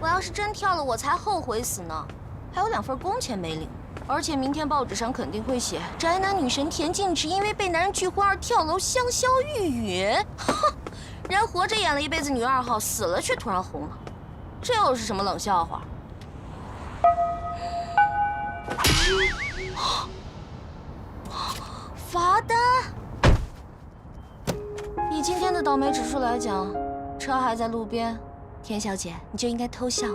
我要是真跳了，我才后悔死呢，还有2份工钱没领。而且明天报纸上肯定会写宅男女神田径直因为被男人拒婚而跳楼香消玉殒。哼，人活着演了一辈子女2号，死了却突然红了，这又是什么冷笑话？罚单。以今天的倒霉指数来讲，车还在路边，田小姐你就应该偷笑了。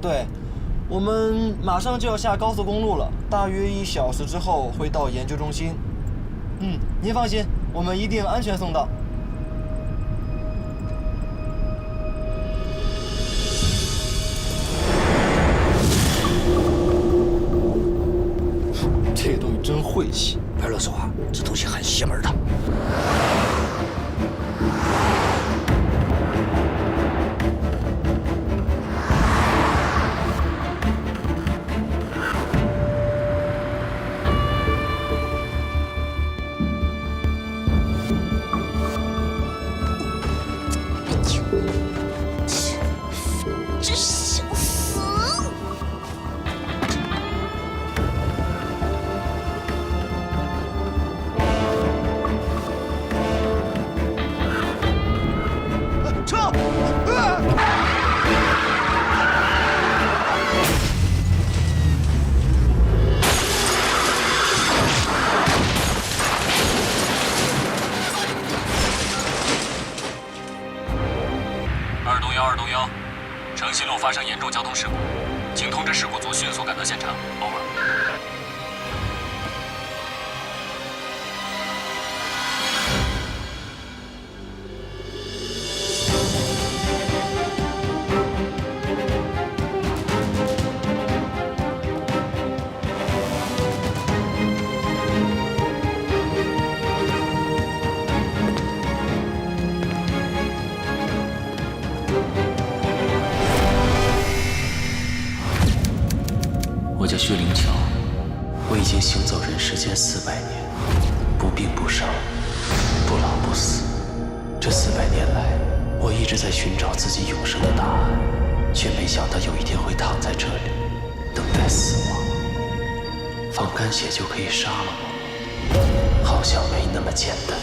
对，我们马上就要下高速公路了，大约1小时之后会到研究中心。您放心，我们一定安全送到。这个东西真晦气，别啰嗦啊，这东西很邪门的。真想死！车！2东1，城西路发生严重交通事故，请通知事故组迅速赶到现场。over。我叫薛灵巧，我已经行走人世间400年，不病不伤，不老不死。这400年来，我一直在寻找自己永生的答案，却没想到有一天会躺在这里，等待死亡。放干血就可以杀了我，好像没那么简单。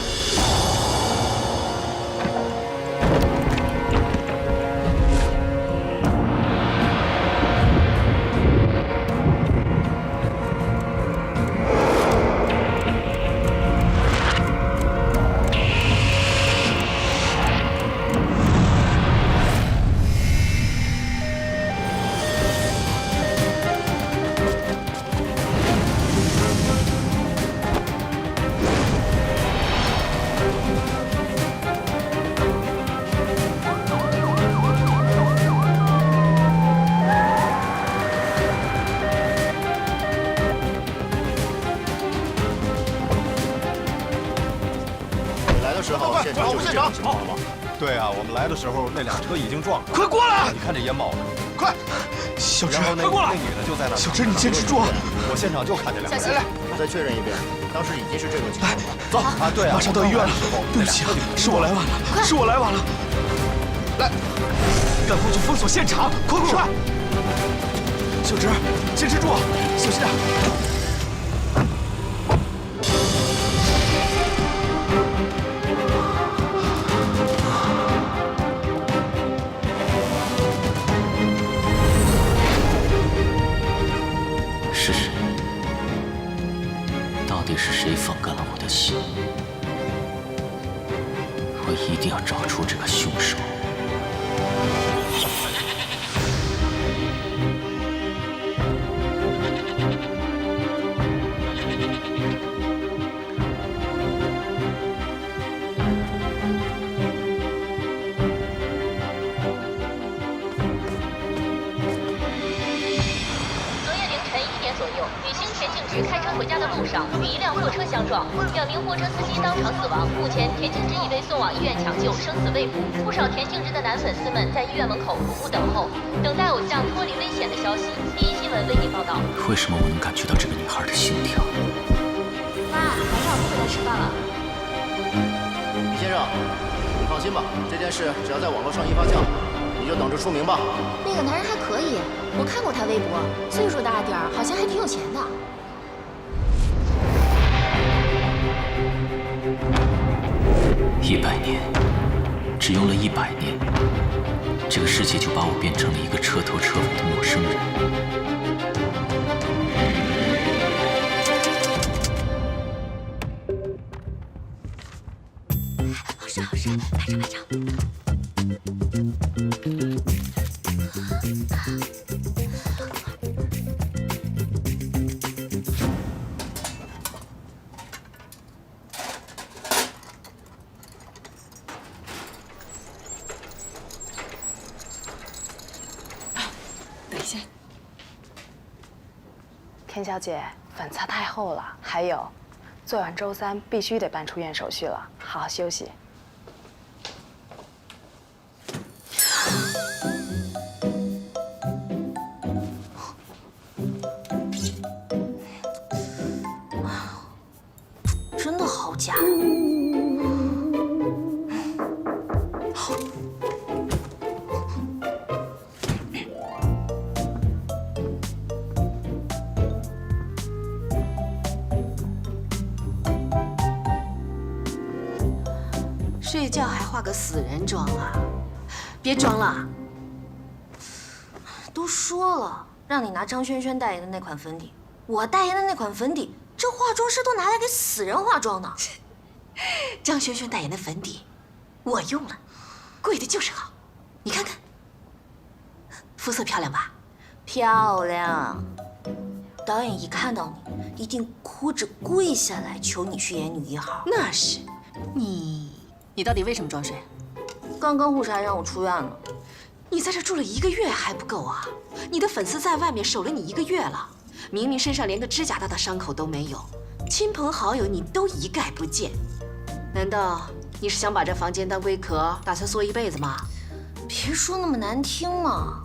我们现场冒了吗？对啊，我们来的时候那辆车已经撞了。快过来！你看这烟冒的，快！小芝，然后快过来！那女的就在那。小芝，你坚持住啊！我现场就看见两个人。来，我再确认一遍，当时已经是这种情况了。走啊！对啊，马上到医院了。对不起啊，是我来晚了，是我来晚了。来，赶快去封锁现场！快！小芝，坚持住，小心点。是谁？到底是谁放干了我的心？我一定要找出这个凶手。开车回家的路上与一辆货车相撞，2名货车司机当场死亡。目前田径之已被送往医院抢救，生死未卜。不少田径之的男粉丝们在医院门口苦苦等候，等待偶像脱离危险的消息。第一新闻为您报道。为什么我能感觉到这个女孩的心跳？妈，吃饭了。李先生，你放心吧，这件事只要在网络上一发酵，你就等着出名吧。那个男人还可以，我看过他微博，岁数大点儿，好像还挺有钱的。100年，只用了100年，这个世界就把我变成了一个彻头彻尾的陌生人。好帅好帅，拍照拍照。等一下，田小姐，粉擦太厚了。还有，做完周3必须得办出院手续了，好好休息。真的好假。睡觉还化个死人妆啊！别装了。都说了，让你拿张轩轩代言的那款粉底，我代言的那款粉底，这化妆师都拿来给死人化妆呢。张轩轩代言的粉底，我用了，贵的就是好。你看看，肤色漂亮吧？漂亮。导演一看到你，一定哭着跪下来求你去演女1号。那是，你到底为什么装睡？刚刚护士还让我出院呢。你在这住了1个月还不够啊？你的粉丝在外面守了你1个月了，明明身上连个指甲大的伤口都没有，亲朋好友你都一概不见。难道你是想把这房间当龟壳，打算缩一辈子吗？别说那么难听嘛。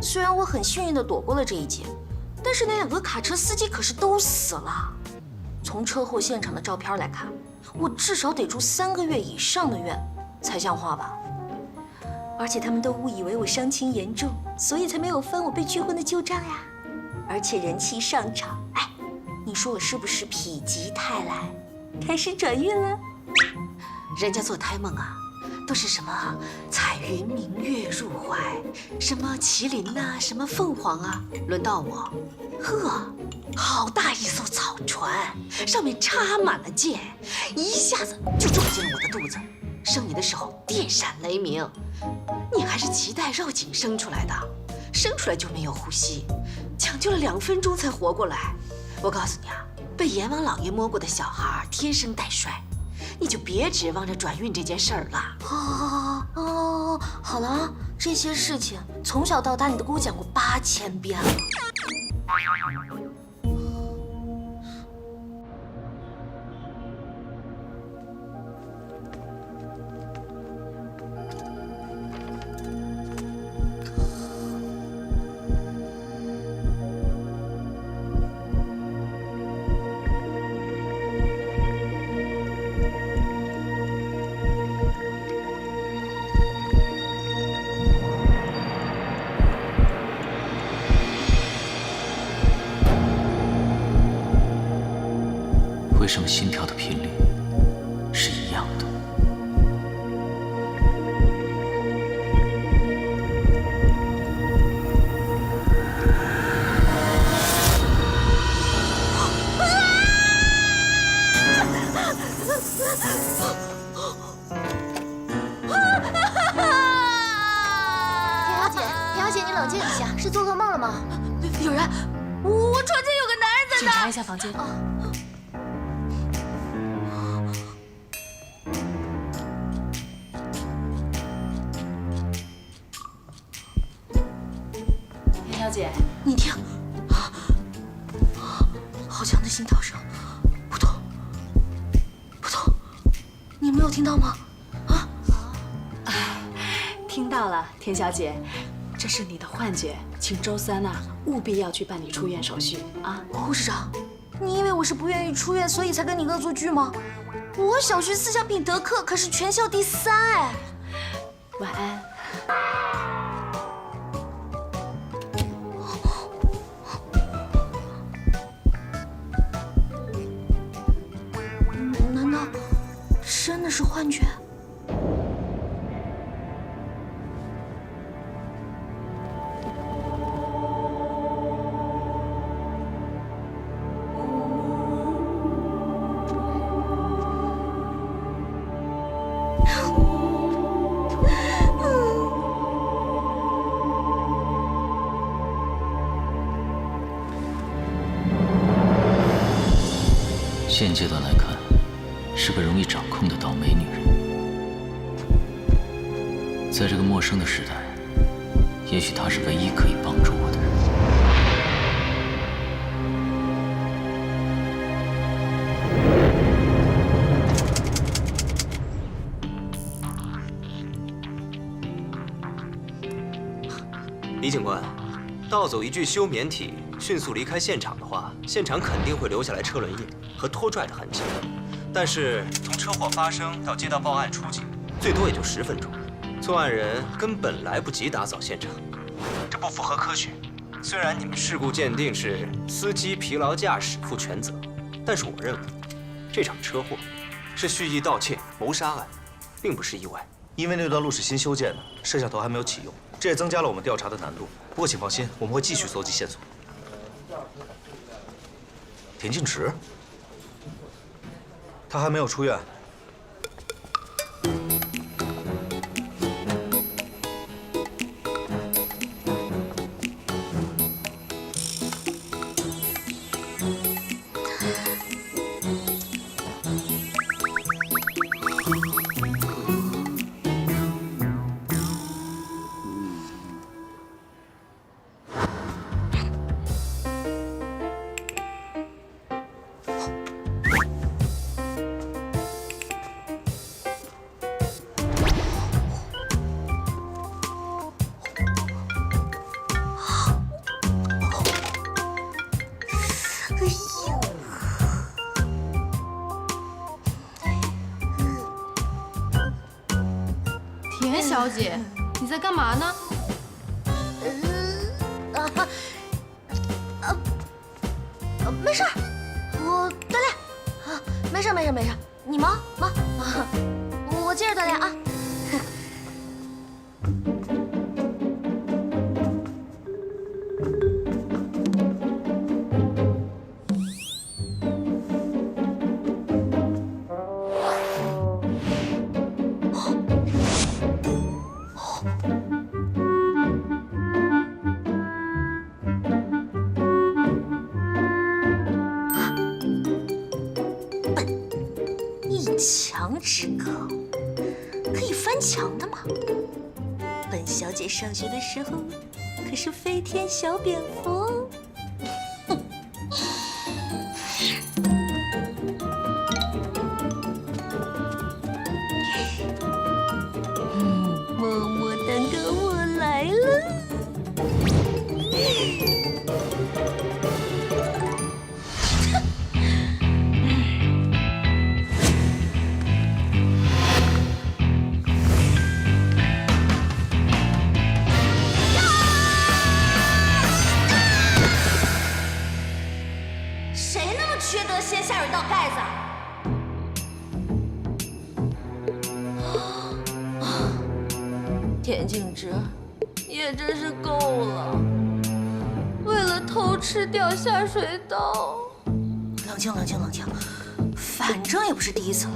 虽然我很幸运地躲过了这一劫，但是那2个卡车司机可是都死了。从车祸现场的照片来看，我至少得住3个月以上的院才像话吧。而且他们都误以为我伤情严重，所以才没有翻我被拒婚的旧账呀。而且人气上涨，哎，你说我是不是否极泰来，开始转运了？人家做胎梦啊，都是什么彩云明月入怀，什么麒麟呐、什么凤凰啊，轮到我，呵，好大一艘草船，上面插满了箭，一下子就撞进了我的肚子。生你的时候电闪雷鸣，你还是脐带绕颈生出来的，生出来就没有呼吸，抢救了2分钟才活过来。我告诉你啊，被阎王老爷摸过的小孩天生带衰，你就别指望着转运这件事儿了。好了，这些事情从小到大你都给我讲过8000遍了。为什么心跳的频率是一样的？田小姐，你冷静一下，是做噩梦了吗？有人，我床前有个男人在检查一下房间。田小姐，你听，好强的心跳声，扑通，扑通，你没有听到吗？听到了，田小姐，这是你的幻觉，请周3务必要去办理出院手续啊。护士长，你以为我是不愿意出院，所以才跟你恶作剧吗？我小学思想品德课可是全校第3哎。晚安。难道真的是幻觉？现阶段来看，是个容易掌控的倒霉女人。在这个陌生的时代，也许她是唯一可以帮助我的人。李警官，盗走一具休眠体，迅速离开现场的话，现场肯定会留下来车轮印和拖拽的痕迹。但是从车祸发生到接到报案出警，最多也就10分钟，作案人根本来不及打扫现场，这不符合科学。虽然你们事故鉴定是司机疲劳驾驶负全责，但是我认为这场车祸是蓄意盗窃谋杀案，并不是意外。因为那段路是新修建的，摄像头还没有启用，这也增加了我们调查的难度。不过请放心，我们会继续搜集线索。田径池，他还没有出院。田小姐，你在干嘛呢？没事儿，我锻炼。没事儿，没事儿，没事儿。你忙忙，我接着锻炼啊。墙之高，可以翻墙的吗？本小姐上学的时候可是飞天小蝙蝠。么么蛋糕我来了。缺德，先下水道盖子。田径之也真是够了，为了偷吃掉下水道。冷静，冷静，冷静，反正也不是第一次了。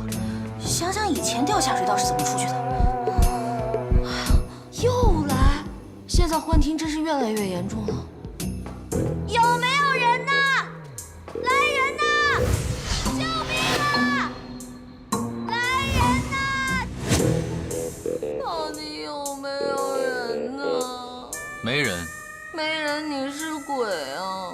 想想以前掉下水道是怎么出去的。又来，现在幻听真是越来越严重了。有没有人呐？来人呐！救命啊！来人呐！到底有没有人呢？没人。没人，你是鬼啊！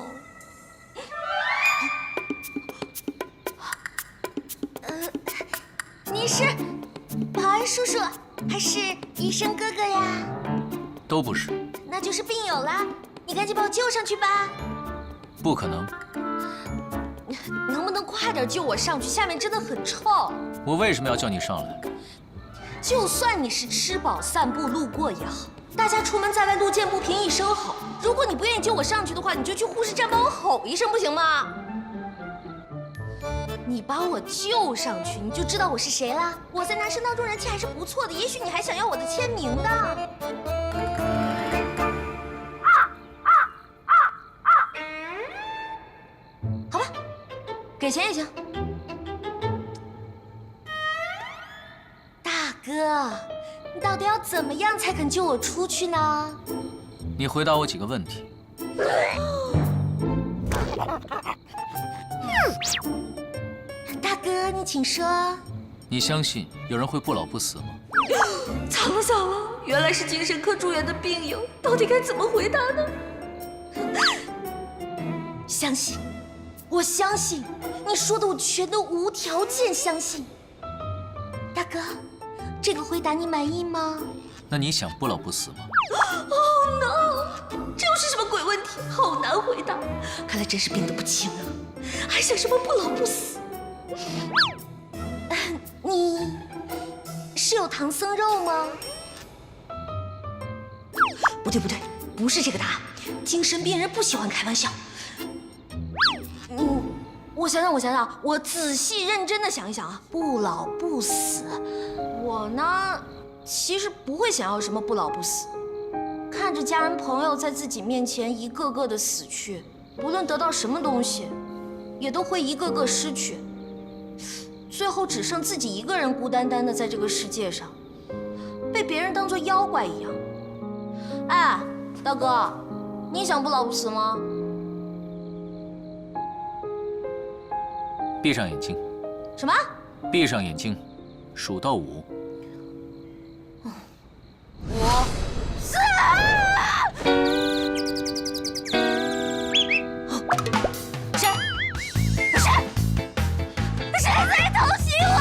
你是保安叔叔还是医生哥哥呀？都不是。那就是病友啦！你赶紧把我救上去吧！不可能。快点救我上去，下面真的很臭。我为什么要叫你上来？就算你是吃饱散步路过也好，大家出门在外，路见不平一声吼。如果你不愿意救我上去的话，你就去护士站帮我吼一声，不行吗？你把我救上去，你就知道我是谁啦。我在男生当中人气还是不错的，也许你还想要我的签名呢。好吧，给钱也行。大哥，你到底要怎么样才肯救我出去呢？你回答我几个问题。大哥，你请说。你相信有人会不老不死吗？惨了惨了，原来是精神科住院的病友，到底该怎么回答呢？相信，我相信，你说的我全都无条件相信。大哥，这个回答你满意吗？那你想不老不死吗？ Oh no！ 这又是什么鬼问题？好难回答。看来真是病得不轻啊，还想什么不老不死？你是有唐僧肉吗？不对不对，不是这个答案。精神病人不喜欢开玩笑。我想想，我仔细认真的想一想啊，不老不死，我呢，其实不会想要什么不老不死。看着家人朋友在自己面前一个个的死去，不论得到什么东西，也都会一个个失去，最后只剩自己一个人孤单单的在这个世界上，被别人当作妖怪一样。哎，大哥，你想不老不死吗？闭上眼睛。什么？闭上眼睛，数到5。5、4。谁在偷袭我？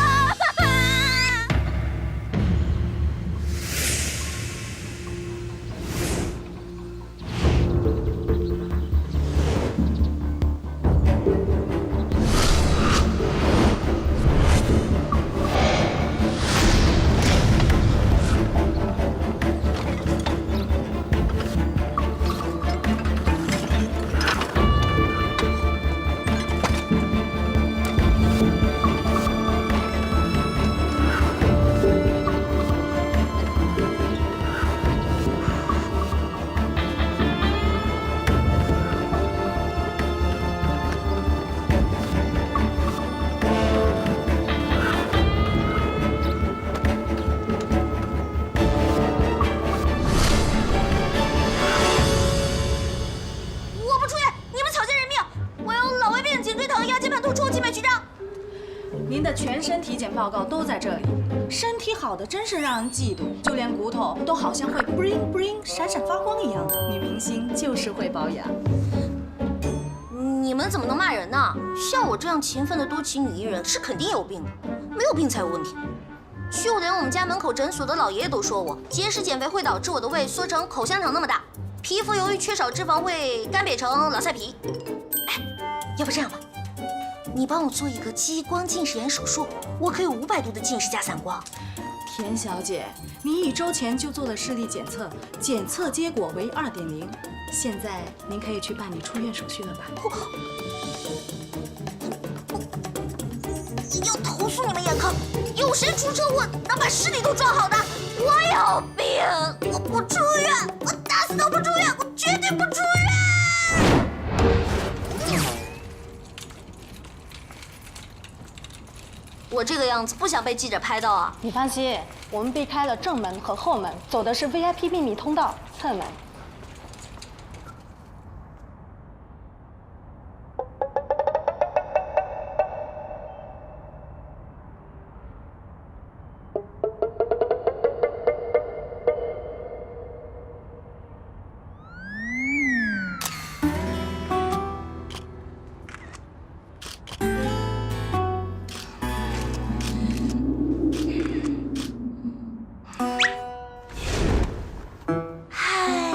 您的全身体检报告都在这里，身体好的真是让人嫉妒，就连骨头都好像会 bling bling 闪闪发光一样。女明星就是会保养。你们怎么能骂人呢？像我这样勤奋的多奇女艺人是肯定有病的，没有病才有问题。就连我们家门口诊所的老爷爷都说我节食减肥会导致我的胃缩成口香糖那么大，皮肤由于缺少脂肪会干瘪成老菜皮。哎，要不这样吧，你帮我做一个激光近视眼手术，我可以500度的近视加散光。田小姐，您1周前就做了视力检测，检测结果为2.0，现在您可以去办理出院手续了吧？要投诉你们眼科，有谁出车祸能把视力都装好的？我有病，我不出院，我打死都不出院，我绝对不出院。我这个样子不想被记者拍到啊！你放心，我们避开了正门和后门，走的是 VIP 秘密通道侧门。嗨，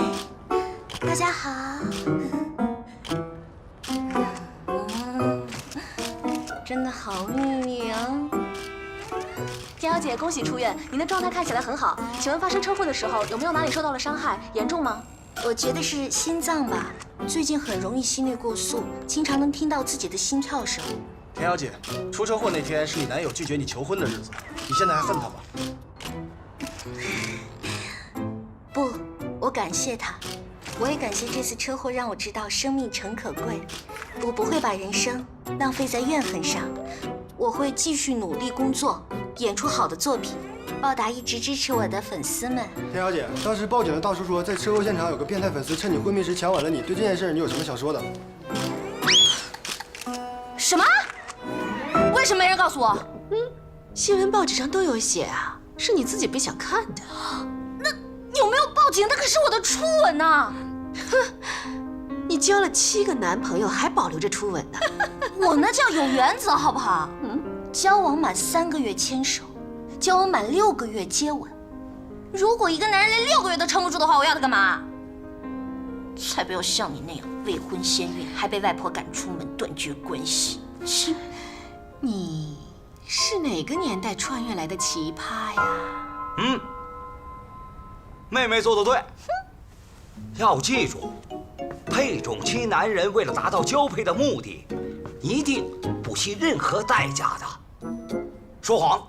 小姐，恭喜出院，您的状态看起来很好。请问发生车祸的时候有没有哪里受到了伤害？严重吗？我觉得是心脏吧，最近很容易心率过速，经常能听到自己的心跳声。田小姐，出车祸那天是你男友拒绝你求婚的日子，你现在还恨他吗？不，我感谢他，我也感谢这次车祸让我知道生命诚可贵。我不会把人生浪费在怨恨上，我会继续努力工作，演出好的作品，报答一直支持我的粉丝们。田小姐，当时报警的大叔说，在车祸现场有个变态粉丝趁你昏迷时强吻了你，对这件事你有什么想说的？什么？为什么没人告诉我？新闻报纸上都有写啊，是你自己不想看的。那有没有报警？那可是我的初吻呐！哼，你交了7个男朋友，还保留着初吻呢？我那叫有原则，好不好？交往满3个月牵手，交往满6个月接吻。如果一个男人连6个月都撑不住的话，我要他干嘛？才不要像你那样未婚先孕，还被外婆赶出门，断绝关系。切！你是哪个年代穿越来的奇葩呀？妹妹做得对。要记住，配种期男人为了达到交配的目的，一定不惜任何代价的。说谎，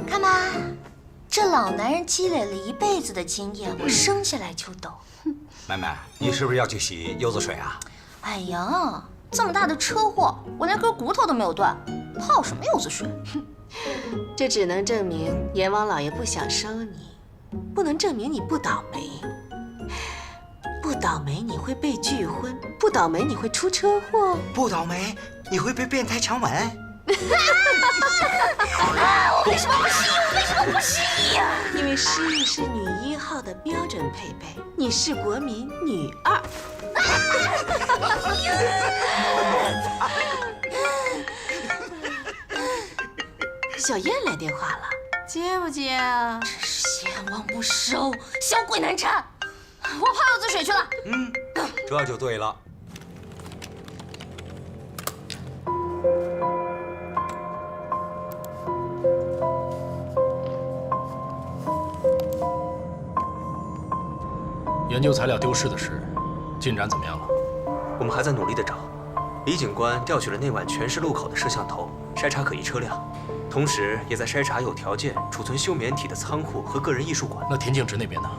看吧，这老男人积累了一辈子的经验，我生下来就懂。妹妹，你是不是要去洗柚子水啊？哎呀，这么大的车祸，我连根骨头都没有断，泡什么柚子水？这只能证明阎王老爷不想收你，不能证明你不倒霉。不倒霉你会被拒婚，不倒霉你会出车祸，不倒霉你会被变态强吻。我为什么不失忆？为什么不失忆呀？因为失忆是女1号的标准配备，你是国民女2。小燕来电话了，接不接啊？真是贤王不收，小鬼难缠。我泡柚子水去了。这就对了。研究材料丢失的事，进展怎么样了？我们还在努力的找。李警官调取了那晚全市路口的摄像头，筛查可疑车辆，同时也在筛查有条件储存休眠体的仓库和个人艺术馆。那田径直那边呢？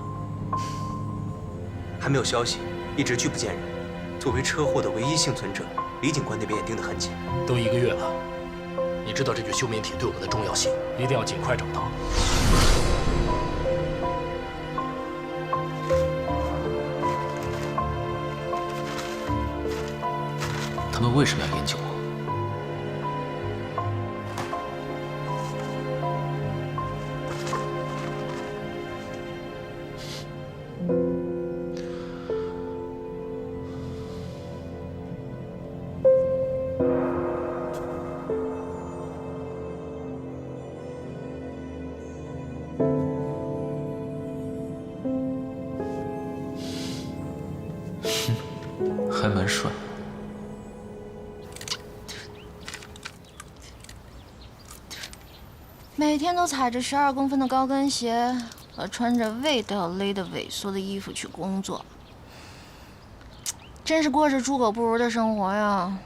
还没有消息，一直拒不见人。作为车祸的唯一幸存者，李警官那边也盯得很紧。都1个月了，你知道这具休眠体对我们的重要性，一定要尽快找到。他们为什么要研究我？还蛮帅。每天都踩着12公分的高跟鞋和穿着胃都要勒得萎缩的衣服去工作，真是过着猪狗不如的生活呀！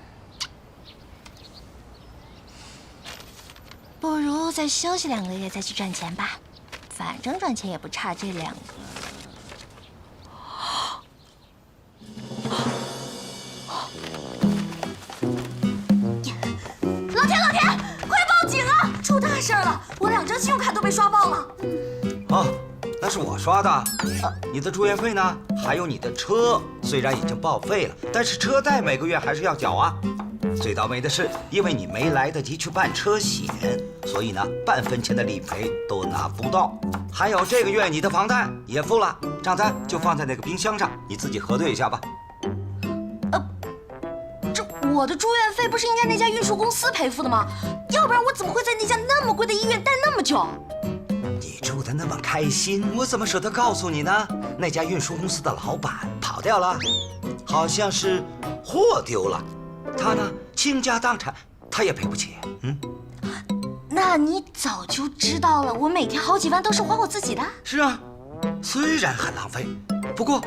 不如再休息2个月再去赚钱吧，反正赚钱也不差这2个。老田，快报警啊！出大事了，我2张信用卡都被刷爆了。啊，那是我刷的。你的住院费呢？还有你的车，虽然已经报废了，但是车贷每个月还是要缴啊。最倒霉的是，因为你没来得及去办车险，所以呢，半分钱的理赔都拿不到。还有这个月你的房贷也付了，账单就放在那个冰箱上，你自己核对一下吧。我的住院费不是应该那家运输公司赔付的吗？要不然我怎么会在那家那么贵的医院待那么久？你住得那么开心，我怎么舍得告诉你呢？那家运输公司的老板跑掉了，好像是货丢了，他呢倾家荡产，他也赔不起。那那你早就知道了，我每天好几万都是花我自己的。是啊，虽然很浪费，不过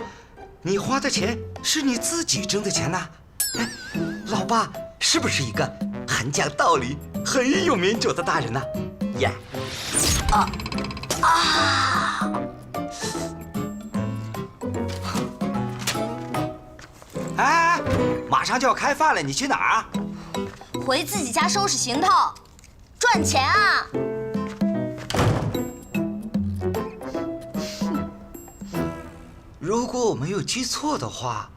你花的钱是你自己挣的钱呐。哎，老爸是不是一个很讲道理、很有民主的大人呢？呀，哎，马上就要开饭了，你去哪儿啊？回自己家收拾行头，赚钱啊！如果我没有记错的话，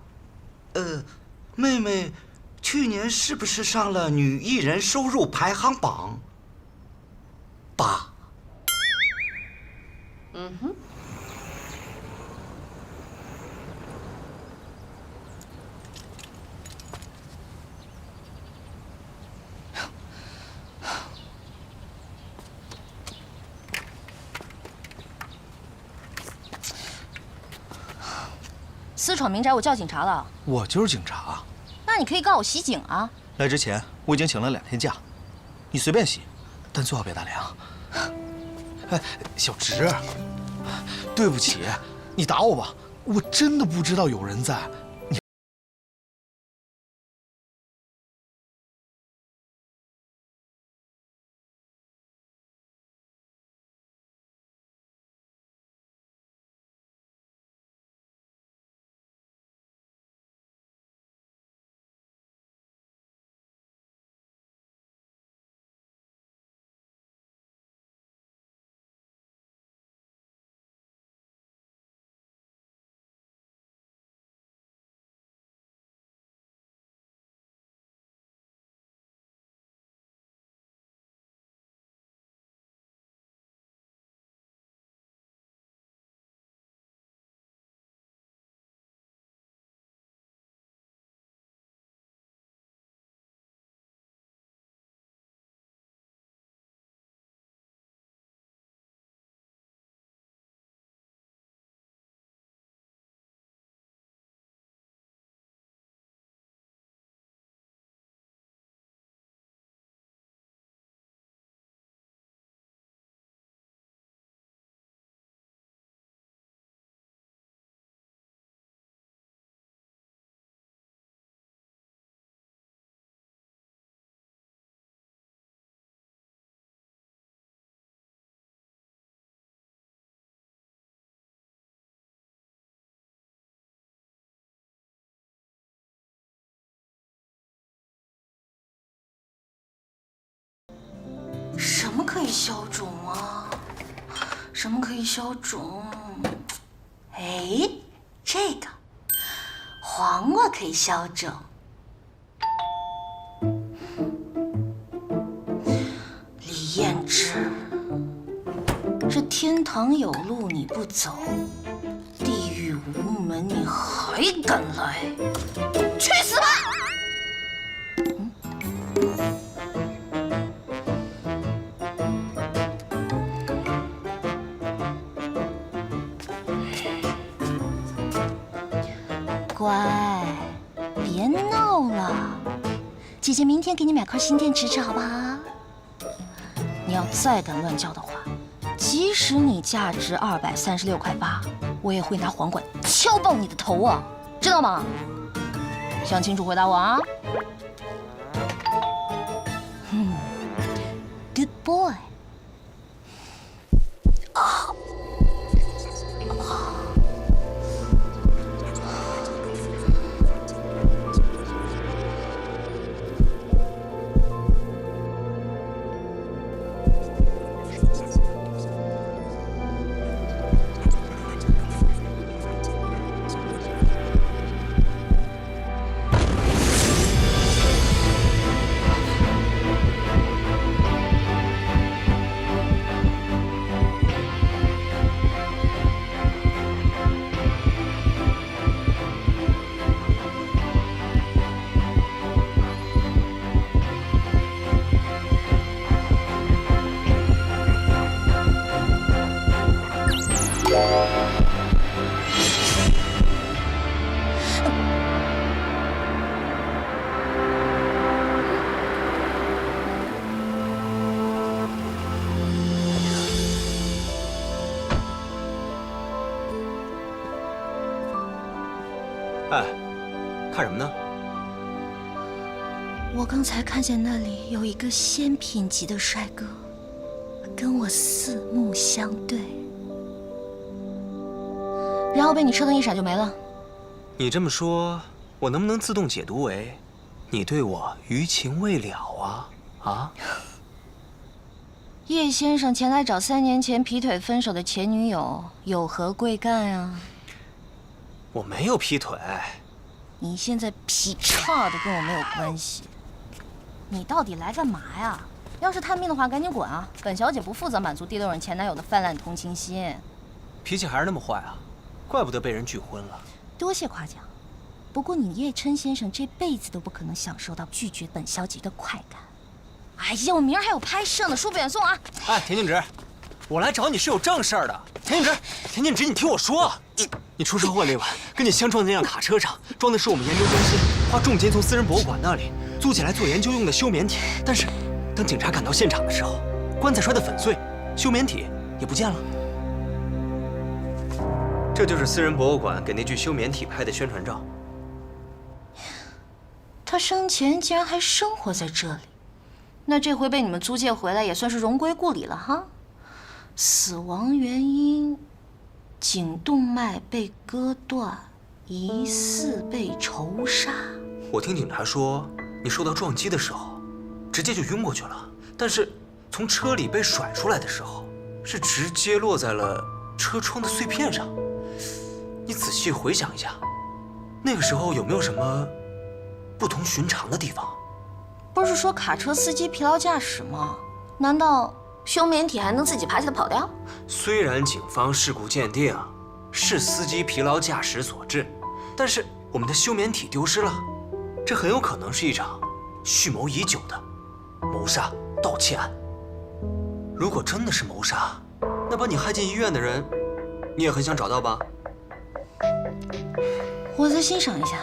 妹妹去年是不是上了女艺人收入排行榜8？嗯哼。私闯民宅，我叫警察了。我就是警察。那你可以告我袭警啊！来之前我已经请了2天假，你随便袭，但最好别打脸啊！哎，小直，对不起，你打我吧，我真的不知道有人在。什么可以消肿啊？什么可以消肿？哎，这个黄瓜可以消肿。李彦之，这天堂有路你不走，地狱无门你还敢来？去死吧！乖，别闹了，姐姐明天给你买块新电池吃，好不好？你要再敢乱叫的话，即使你价值236.8块，我也会拿黄瓜敲爆你的头啊，知道吗？想清楚回答我啊！Good boy。啊！哎，看什么呢？我刚才看见那里有一个仙品级的帅哥，跟我四目相对，然后被你车灯一闪就没了。你这么说，我能不能自动解读为，你对我余情未了啊？啊？叶先生前来找3年前劈腿分手的前女友，有何贵干啊？我没有劈腿。你现在劈叉的跟我没有关系。你到底来干嘛呀？要是探病的话，赶紧滚啊！本小姐不负责满足第6任前男友的泛滥同情心。脾气还是那么坏啊，怪不得被人拒婚了。多谢夸奖，不过你叶琛先生这辈子都不可能享受到拒绝本小姐的快感。哎呀，我明儿还有拍摄呢，书不远送啊！哎，田静植，我来找你是有正事儿的。田静植，田静植，你听我说，你出车祸那晚跟你相撞的那辆卡车上装的是我们研究中心花重金从私人博物馆那里租起来做研究用的休眠体，但是当警察赶到现场的时候，棺材摔得粉碎，休眠体也不见了。这就是私人博物馆给那具休眠体拍的宣传照。他生前竟然还生活在这里，那这回被你们租借回来也算是荣归故里了哈。死亡原因：颈动脉被割断，疑似被仇杀。我听警察说，你受到撞击的时候，直接就晕过去了，但是从车里被甩出来的时候，是直接落在了车窗的碎片上。你仔细回想一下，那个时候有没有什么不同寻常的地方？不是说卡车司机疲劳驾驶吗？难道休眠体还能自己爬起来跑掉？虽然警方事故鉴定是司机疲劳驾驶所致，但是我们的休眠体丢失了，这很有可能是一场蓄谋已久的谋杀盗窃案。如果真的是谋杀，那把你害进医院的人，你也很想找到吧？我再欣赏一下。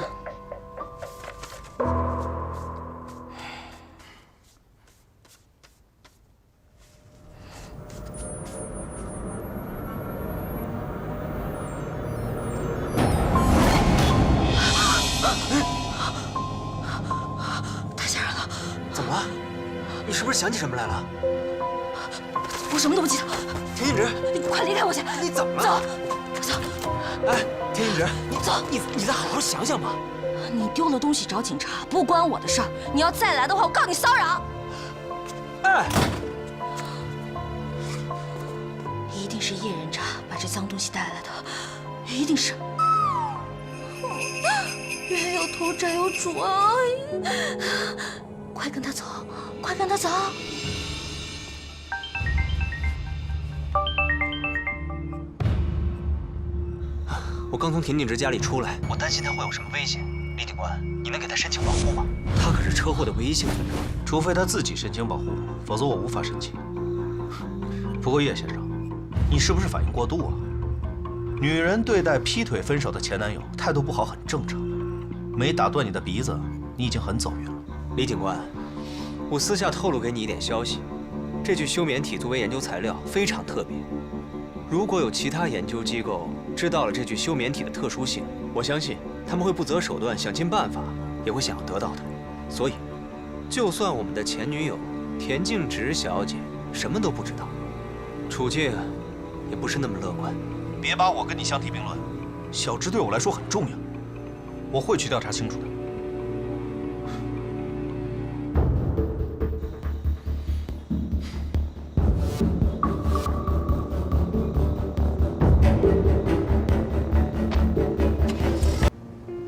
太吓人了！怎么了？你是不是想起什么来了？我什么都不记得。田静植，你快离开我去！你怎么了？走，走。哎，田静植，你走，你再好好想想吧。你丢了东西找警察，不关我的事儿。你要再来的话，我告你骚扰。哎，一定是叶人渣把这脏东西带来的，一定是。冤有头债有主啊！快跟他走，快跟他走！我刚从田静植家里出来，我担心他会有什么危险。李警官，你能给他申请保护吗？他可是车祸的唯一幸存者，除非他自己申请保护，否则我无法申请。不过叶先生，你是不是反应过度啊？女人对待劈腿分手的前男友态度不好很正常，没打断你的鼻子，你已经很走运了。李警官，我私下透露给你一点消息，这具休眠体作为研究材料非常特别。如果有其他研究机构知道了这具休眠体的特殊性，我相信他们会不择手段，想尽办法也会想要得到它。所以，就算我们的前女友田静植小姐什么都不知道，处境也不是那么乐观。别把我跟你相提并论，小植对我来说很重要，我会去调查清楚的。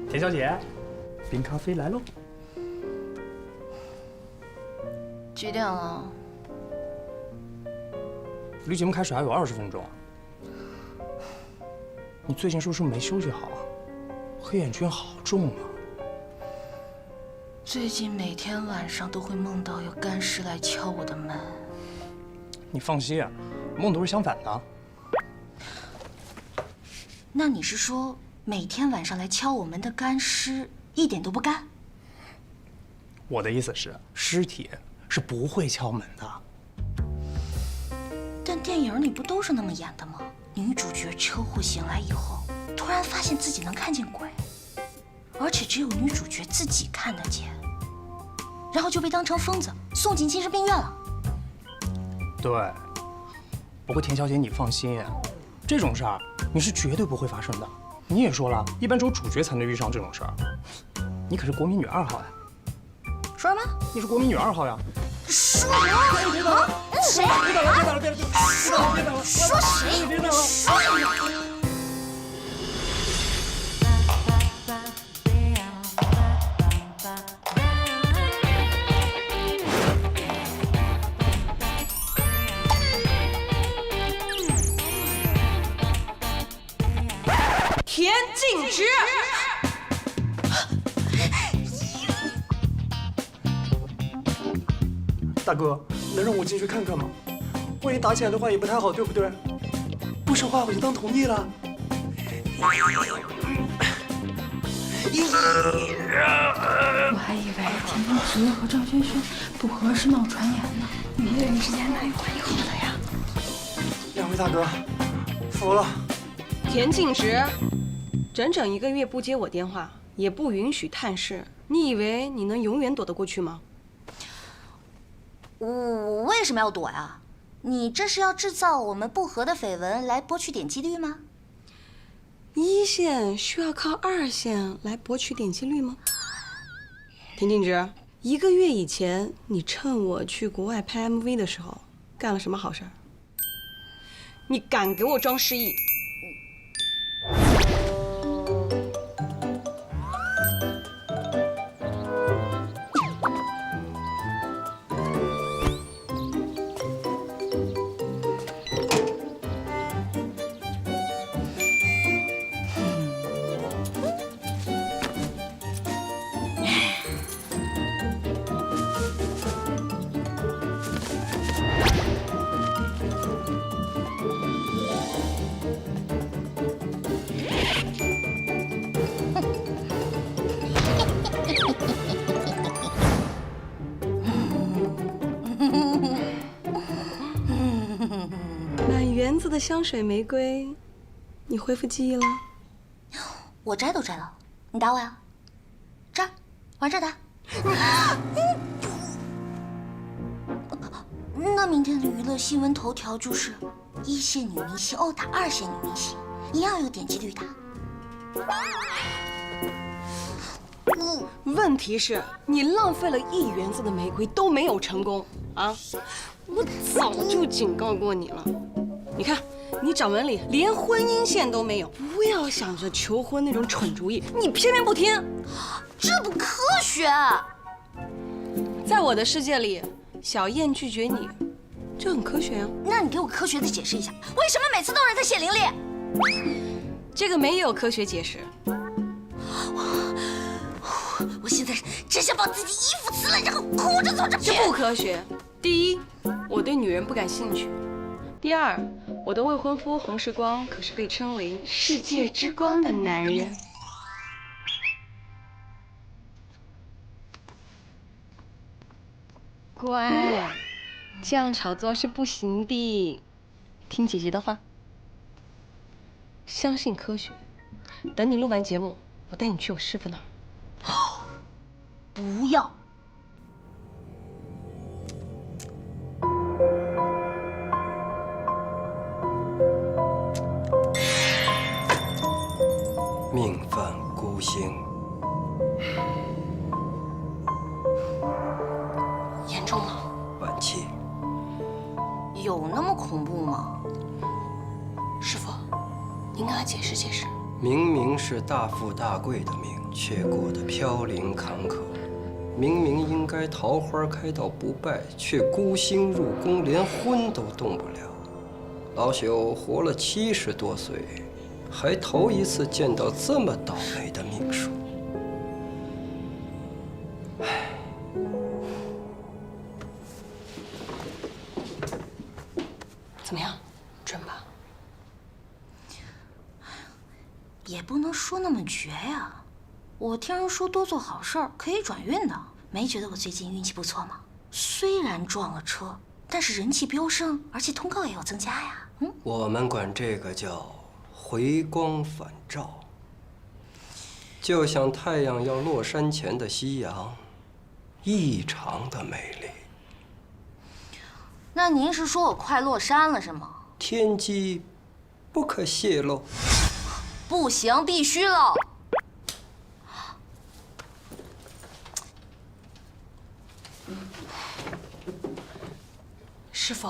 田小姐，冰咖啡来喽。几点了？离节目开始还有20分钟。你最近是不是没休息好啊？黑眼圈好重啊！最近每天晚上都会梦到有干尸来敲我的门。你放心，梦都是相反的。那你是说，每天晚上来敲我门的干尸一点都不干？我的意思是，尸体是不会敲门的。但电影里不都是那么演的吗？女主角车祸醒来以后，突然发现自己能看见鬼。而且只有女主角自己看得见，然后就被当成疯子送进精神病院了。对，不过田小姐你放心，这种事儿你是绝对不会发生的。你也说了，一般只有主角才能遇上这种事儿，你可是国民女2号呀。说什么？你是国民女2号呀。说什么？谁？别打了！别打了！别打了！别打了！说谁？别打了！说什么？田径直。大哥，能让我进去看看吗？万一打起来的话也不太好，对不对？不说话我就当同意了。我还以为田径直和赵轩轩不合适闹传言呢，你们之间哪有关系好的呀？两位大哥，服了。田径直，整整1个月不接我电话，也不允许探视，你以为你能永远躲得过去吗？我为什么要躲呀？你这是要制造我们不和的绯闻来博取点击率吗？1线需要靠2线来博取点击率吗？田径直，1个月以前，你趁我去国外拍 MV 的时候，干了什么好事儿？你敢给我装失忆？满园子的香水玫瑰，你恢复记忆了？我摘都摘了，你打我呀？这儿，往这儿打。那明天的娱乐新闻头条就是1线女明星殴打2线女明星，一样有点击率的。问题是，你浪费了1园子的玫瑰都没有成功啊！我早就警告过你了。你看，你掌纹里连婚姻线都没有，不要想着求婚那种蠢主意，你偏偏不听，这不科学。在我的世界里，小燕拒绝你，这很科学啊。那你给我科学的解释一下，为什么每次都有人在血淋淋？这个没有科学解释。我现在只想把自己衣服撕了，然后哭着走着去。这不科学。第一，我对女人不感兴趣；第二，我的未婚夫洪世光可是被称为世界之光的男人。乖，这样炒作是不行的，听姐姐的话，相信科学。等你录完节目，我带你去我师傅那儿。不要。命犯孤星，严重吗？晚期。有那么恐怖吗？师傅，您跟他解释解释。明明是大富大贵的命，却过得飘零坎坷。明明应该桃花开到不败，却孤星入宫，连婚都动不了。老朽活了70多岁，还头一次见到这么倒霉的命数。唉，怎么样，准吧？也不能说那么绝呀。我听人说多做好事儿可以转运的，没觉得我最近运气不错吗？虽然撞了车，但是人气飙升，而且通告也有增加呀。我们管这个叫回光返照。就像太阳要落山前的夕阳，异常的美丽。那您是说我快落山了是吗？天机不可泄露。不行，必须喽！师傅，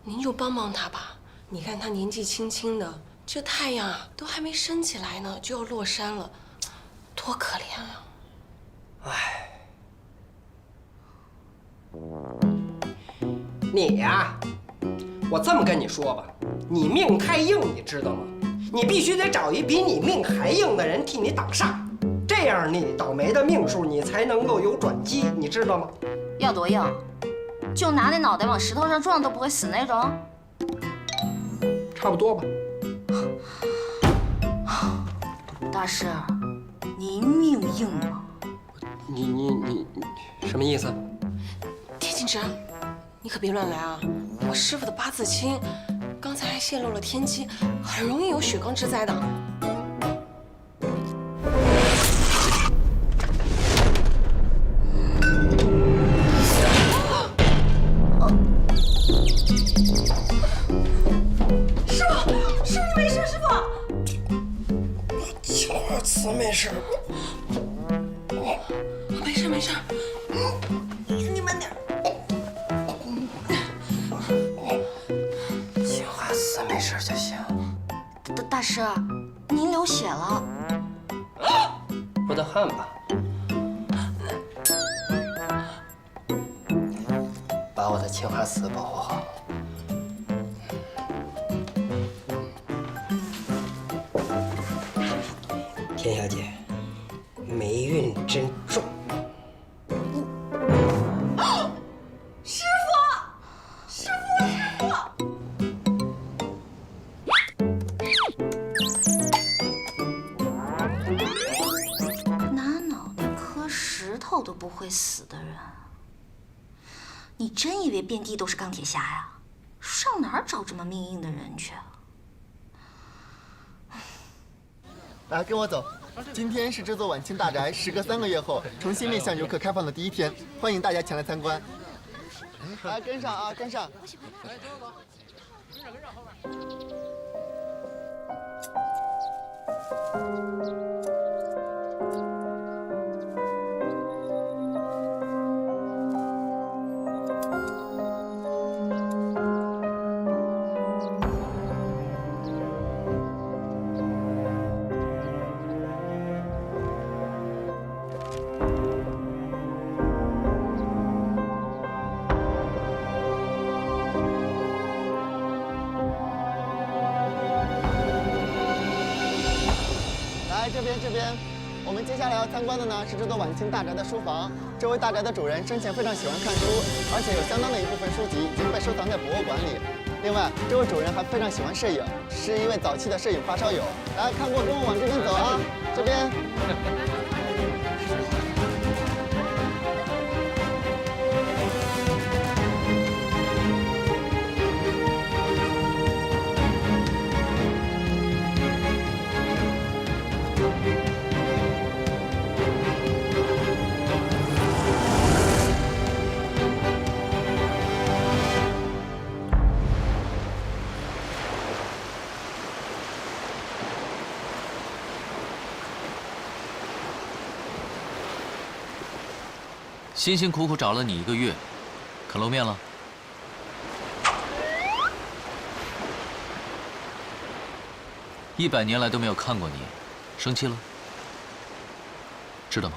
您就帮帮他吧。你看他年纪轻轻的，这太阳啊都还没升起来呢，就要落山了，多可怜啊！唉，你呀，我这么跟你说吧，你命太硬，你知道吗？你必须得找一比你命还硬的人替你挡煞，这样你倒霉的命数你才能够有转机，你知道吗？要多硬？就拿那脑袋往石头上撞都不会死那种？差不多吧。大师，您命硬吗？你什么意思？田径之，你可别乱来啊！我师傅的八字轻，刚才还泄露了天机，很容易有血光之灾的。没事，没事没事，你慢点。青花瓷没事就行。大师，您流血了，不得汗吧？把我的青花瓷保护好。田小姐，霉运真重。师傅，师傅，师傅！拿脑袋磕石头都不会死的人，你真以为遍地都是钢铁侠呀？上哪儿找这么命硬的人去啊？来，跟我走。今天是这座晚清大宅时隔3个月后重新面向游客开放的第1天，欢迎大家前来参观。来，跟上啊，跟上。来，走走走，跟上后面。这边，我们接下来要参观的呢是这座晚清大宅的书房。这位大宅的主人生前非常喜欢看书，而且有相当的一部分书籍已经被收藏在博物馆里。另外，这位主人还非常喜欢摄影，是一位早期的摄影发烧友。来，看过跟我往这边走啊，这边。辛辛苦苦找了你1个月，肯露面了？100年来都没有看过你，生气了？知道吗？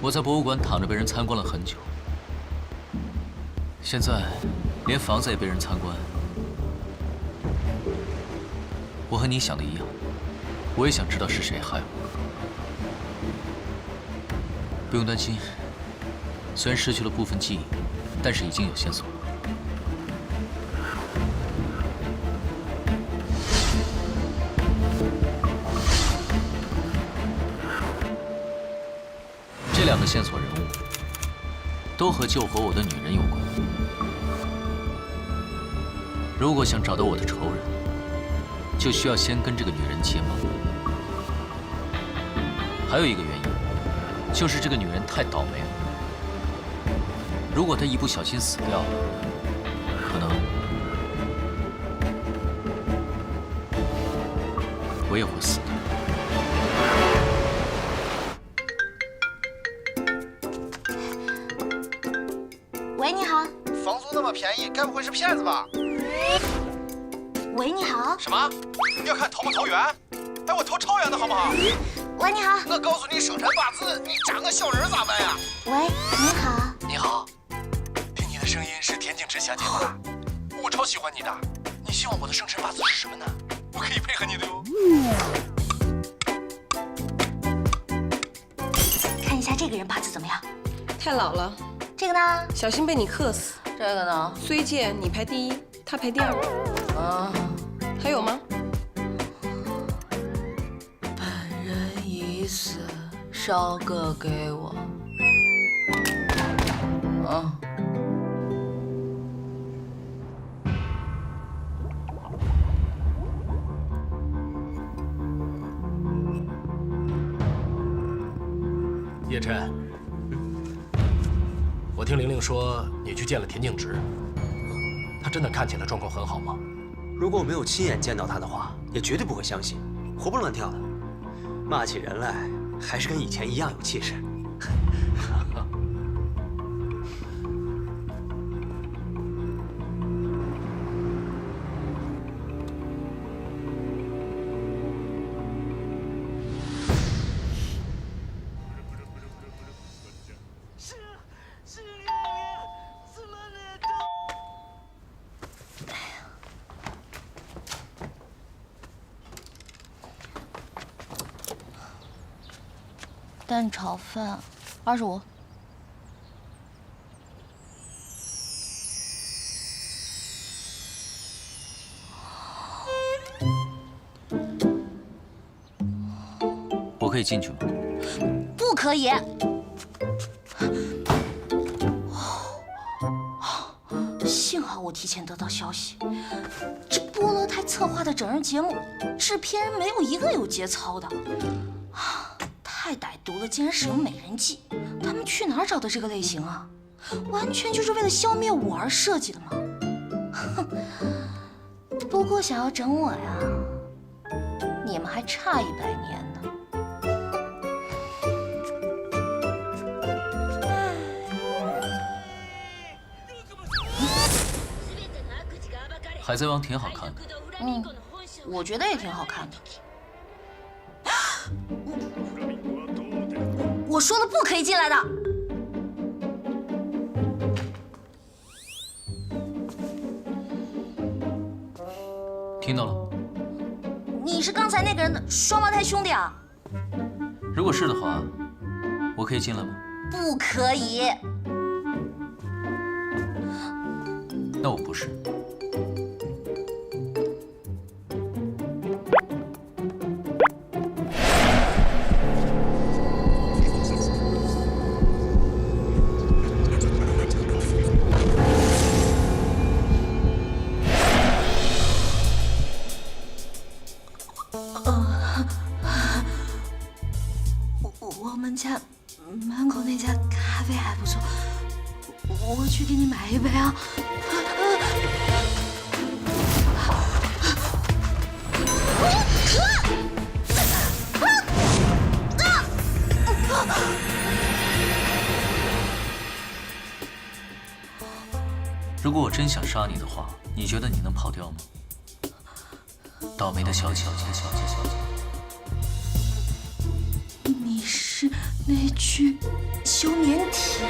我在博物馆躺着被人参观了很久，现在连房子也被人参观。我和你想的一样，我也想知道是谁害我。 不用担心，虽然失去了部分记忆，但是已经有线索了。这2个线索人物都和救活我的女人有关。如果想找到我的仇人，就需要先跟这个女人结盟。还有一个原因，就是这个女人太倒霉了。如果她一不小心死掉了，可能我也会死的。喂，你好。房租那么便宜，该不会是骗子吧？喂，你好。什么？你要看投不投缘？哎，我投超缘的好不好？喂，你好。我告诉你生辰八字，你长个小人咋办呀？喂，你好。你好，听你的声音是田径直小姐吧？我超喜欢你的。你希望我的生辰八字是什么呢？我可以配合你的哟。看一下这个人八字怎么样？太老了。这个呢？小心被你克死。这个呢？虽见你排第一，他排第二。啊。还有吗？本人已死，烧个给我。啊。叶琛，我听玲玲说你去见了田径直，他真的看起来状况很好吗？如果我没有亲眼见到他的话，也绝对不会相信，活蹦乱跳的，骂起人来还是跟以前一样有气势。蛋炒饭，25。我可以进去吗？不可以。幸好我提前得到消息，这菠萝台策划的整人节目，制片人没有一个有节操的。太歹毒了，竟然使用美人计！他们去哪儿找的这个类型啊？完全就是为了消灭我而设计的嘛！哼，不过想要整我呀，你们还差100年呢。海贼王挺好看的。我觉得也挺好看的。我说了不可以进来的。听到了？你是刚才那个人的双胞胎兄弟啊？如果是的话，我可以进来吗？不可以。那我不是。我们家门口那家咖啡还不错，我去给你买一杯啊。如果我真想杀你的话，你觉得你能跑掉吗？倒霉的小姐，你是那具休眠体？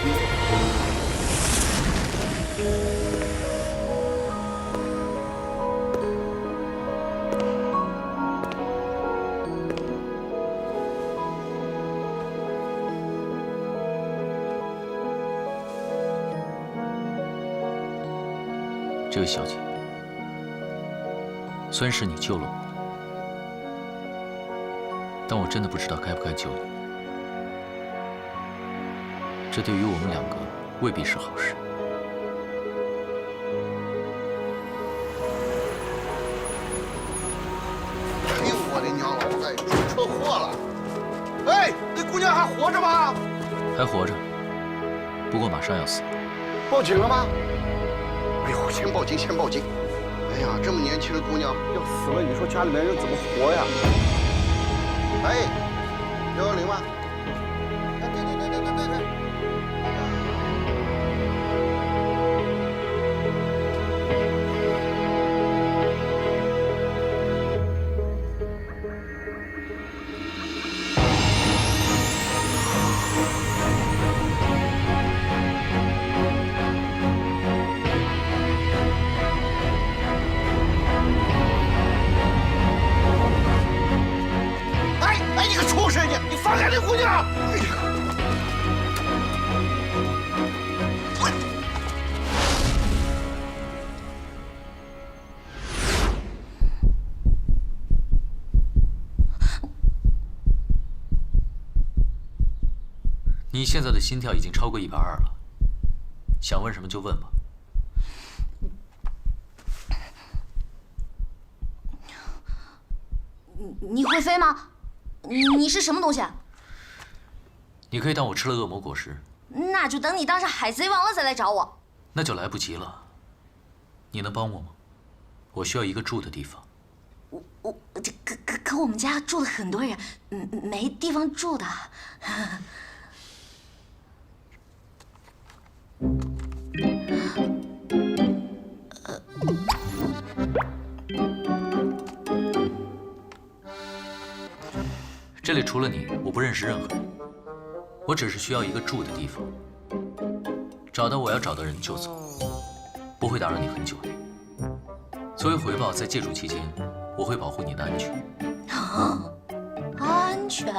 这位小姐，虽然是你救了我，但我真的不知道该不该救你。这对于我们2个未必是好事。哎呦我的娘！老子出车祸了！哎，那姑娘还活着吗？还活着，不过马上要死。报警了吗？哎呦，先报警，先报警！哎呀，这么年轻的姑娘要死了，你说家里面人怎么活呀？哎，110吗？对。哎，你个畜生！你放开那姑娘！你现在的心跳已经超过120了，想问什么就问吧。你会飞吗？你是什么东西啊？你可以当我吃了恶魔果实，那就等你当上海贼王了再来找我。那就来不及了。你能帮我吗？我需要一个住的地方。可我们家住了很多人，没地方住的。这里除了你，我不认识任何人。我只是需要一个住的地方。找到我要找的人就走，不会打扰你很久的。作为回报，在借住期间，我会保护你的安全。安全？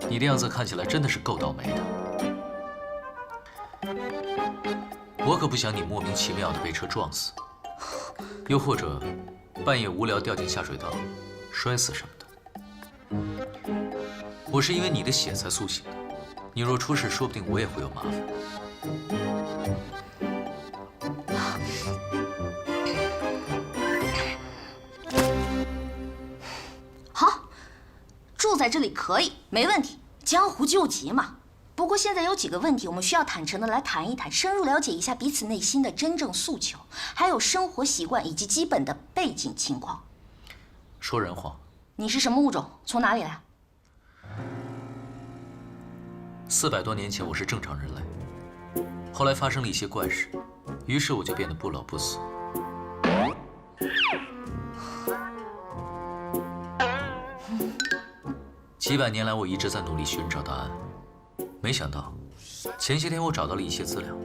你的样子看起来真的是够倒霉的。我可不想你莫名其妙的被车撞死，又或者半夜无聊掉进下水道，摔死什么的。我是因为你的血才苏醒的，你若出事，说不定我也会有麻烦。好，住在这里可以，没问题，江湖救急嘛。不过现在有几个问题，我们需要坦诚的来谈一谈，深入了解一下彼此内心的真正诉求，还有生活习惯以及基本的背景情况。说人话。你是什么物种？从哪里来？400多年前我是正常人类，后来发生了一些怪事，于是我就变得不老不死。几百年来，我一直在努力寻找答案。没想到，前些天我找到了一些资料，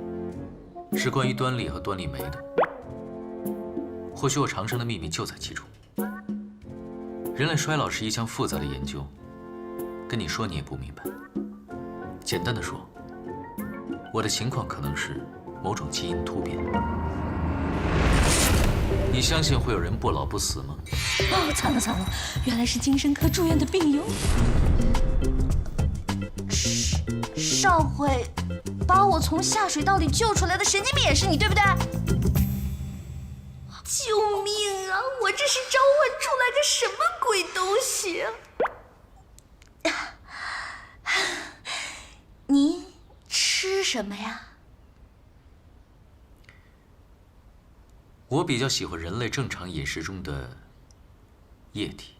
是关于端粒和端粒酶的。或许我长生的秘密就在其中。人类衰老是一项复杂的研究，跟你说你也不明白。简单的说，我的情况可能是某种基因突变。你相信会有人不老不死吗？哦，惨了惨了，原来是精神科住院的病友。上回把我从下水道里救出来的神经病也是你，对不对？救命啊！我这是召唤出来个什么鬼东西啊？您吃什么呀？我比较喜欢人类正常饮食中的液体。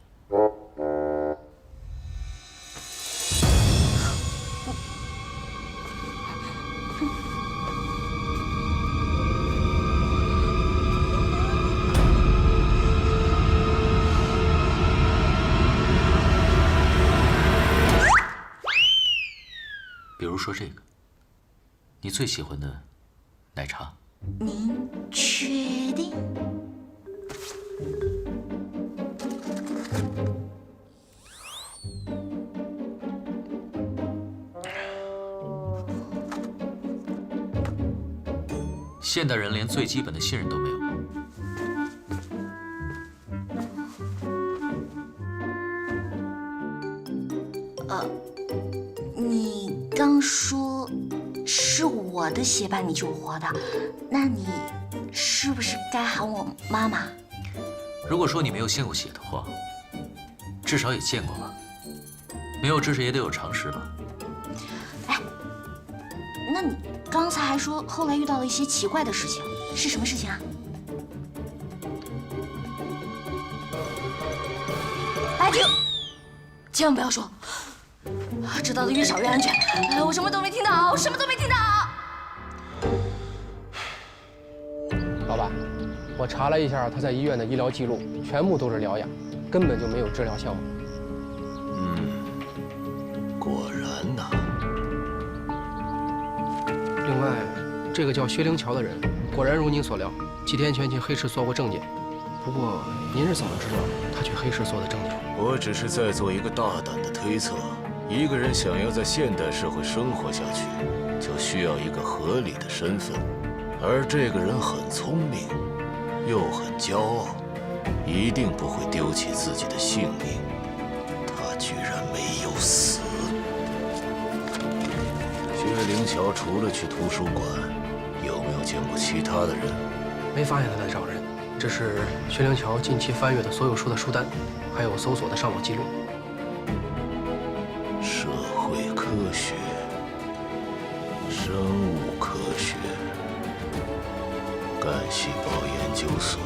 比如说这个，你最喜欢的奶茶。您确定？现代人连最基本的信任都没有。你刚说是我的血把你救活的，那你是不是该喊我妈妈？如果说你没有献过血的话，至少也见过吧？没有知识也得有常识吧？哎，那你刚才还说后来遇到了一些奇怪的事情，是什么事情啊？哎，停！千万不要说，知道的越少越安全。哎，我什么都没听到，我什么都没听到。老板，我查了一下他在医院的医疗记录，全部都是疗养，根本就没有治疗项目。果然呐。另外，这个叫薛灵桥的人，果然如您所料，几天前去黑市索过证件。不过，您是怎么知道他去黑市索的证件？我只是在做一个大胆的推测。一个人想要在现代社会生活下去，就需要一个合理的身份。而这个人很聪明，又很骄傲，一定不会丢弃自己的性命。他居然没有死。薛灵桥除了去图书馆，有没有见过其他的人？没发现他在找人，这是薛灵桥近期翻阅的所有书的书单，还有搜索的上网记录。社会科学、生物科学、干细胞研究所，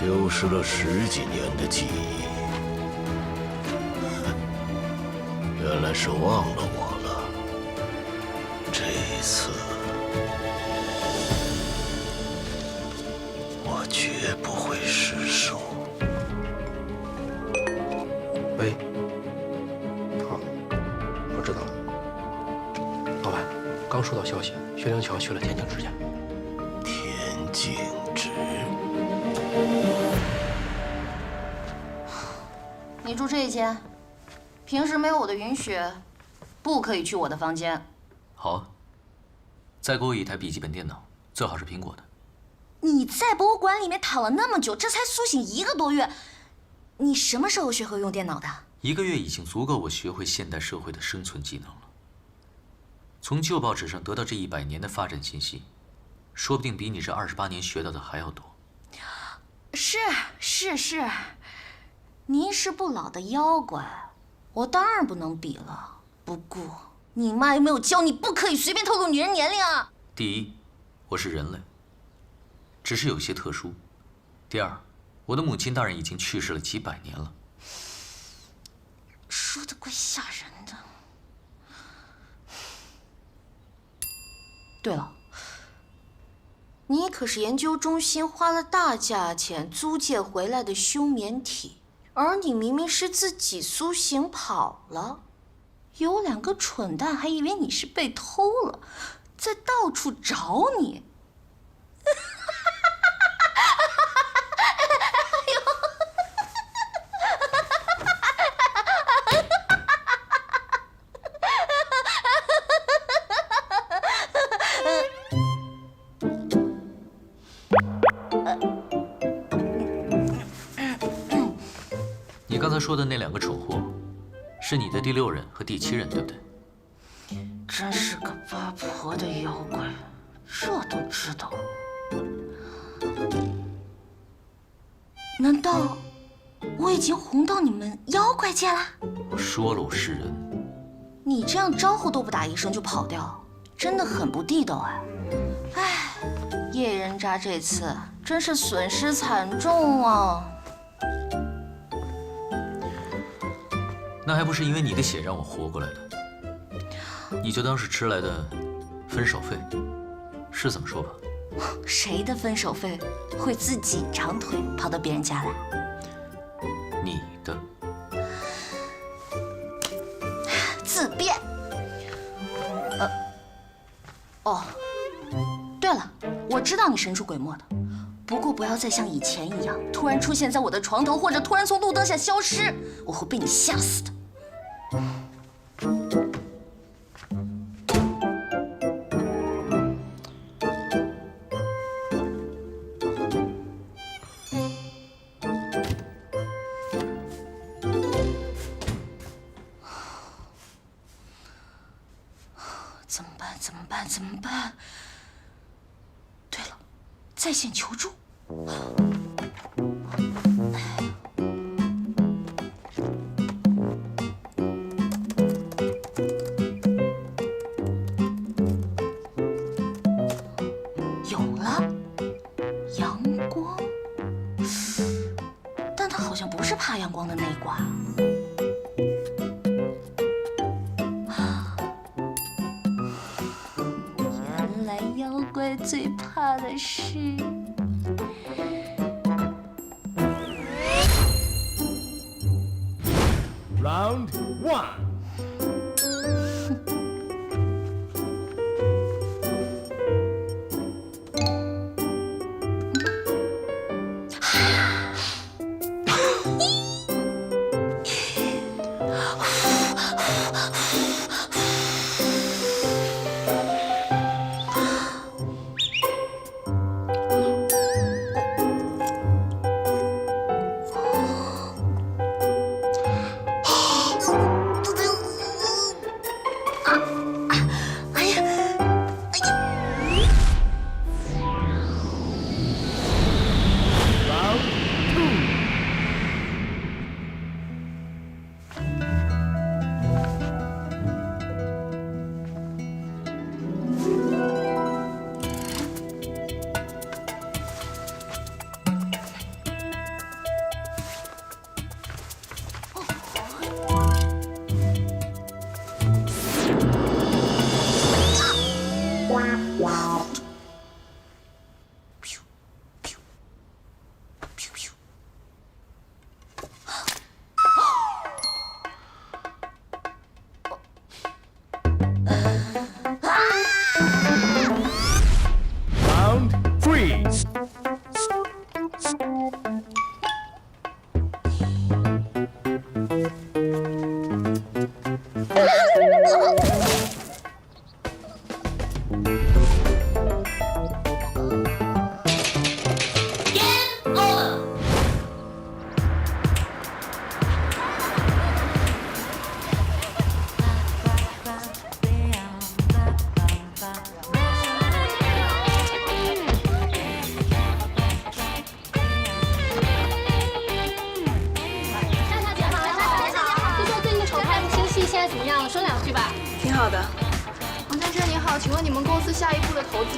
丢失了10几年的记忆，原来是忘了我了。这一次，我绝不会失手。喂，好，我知道了。老板，刚收到消息，薛灵桥去了田径之家。田径之，你住这一间，平时没有我的允许，不可以去我的房间。好啊，再给我一台笔记本电脑，最好是苹果的。你在博物馆里面躺了那么久，这才苏醒1个多月，你什么时候学会用电脑的？1个月已经足够我学会现代社会的生存技能了。从旧报纸上得到这100年的发展信息，说不定比你这28年学到的还要多。是，您是不老的妖怪，我当然不能比了。不过，你妈有没有教你不可以随便透露女人年龄啊？第一，我是人类，只是有些特殊。第二，我的母亲大人已经去世了几百年了。说的怪吓人的。对了，你可是研究中心花了大价钱租借回来的休眠体，而你明明是自己苏醒跑了，有2个蠢蛋还以为你是被偷了，在到处找你。你刚才说的那2个蠢货，是你的第6任和第7任，对不对？真是个八婆的妖怪，这都知道。难道我已经红到你们妖怪界啦？我说了，我是人。你这样招呼都不打一声就跑掉，真的很不地道哎。唉，叶人渣这次真是损失惨重啊。那还不是因为你的血让我活过来的？你就当是迟来的分手费，是这么说吧？谁的分手费会自己长腿跑到别人家来？你的。自辩。哦，对了，我知道你神出鬼没的，不过不要再像以前一样，突然出现在我的床头，或者突然从路灯下消失，我会被你吓死的。怎么办？在线求助。有了，阳光，但他好像不是怕阳光的那一挂。原来妖怪最怕的是。Round 1。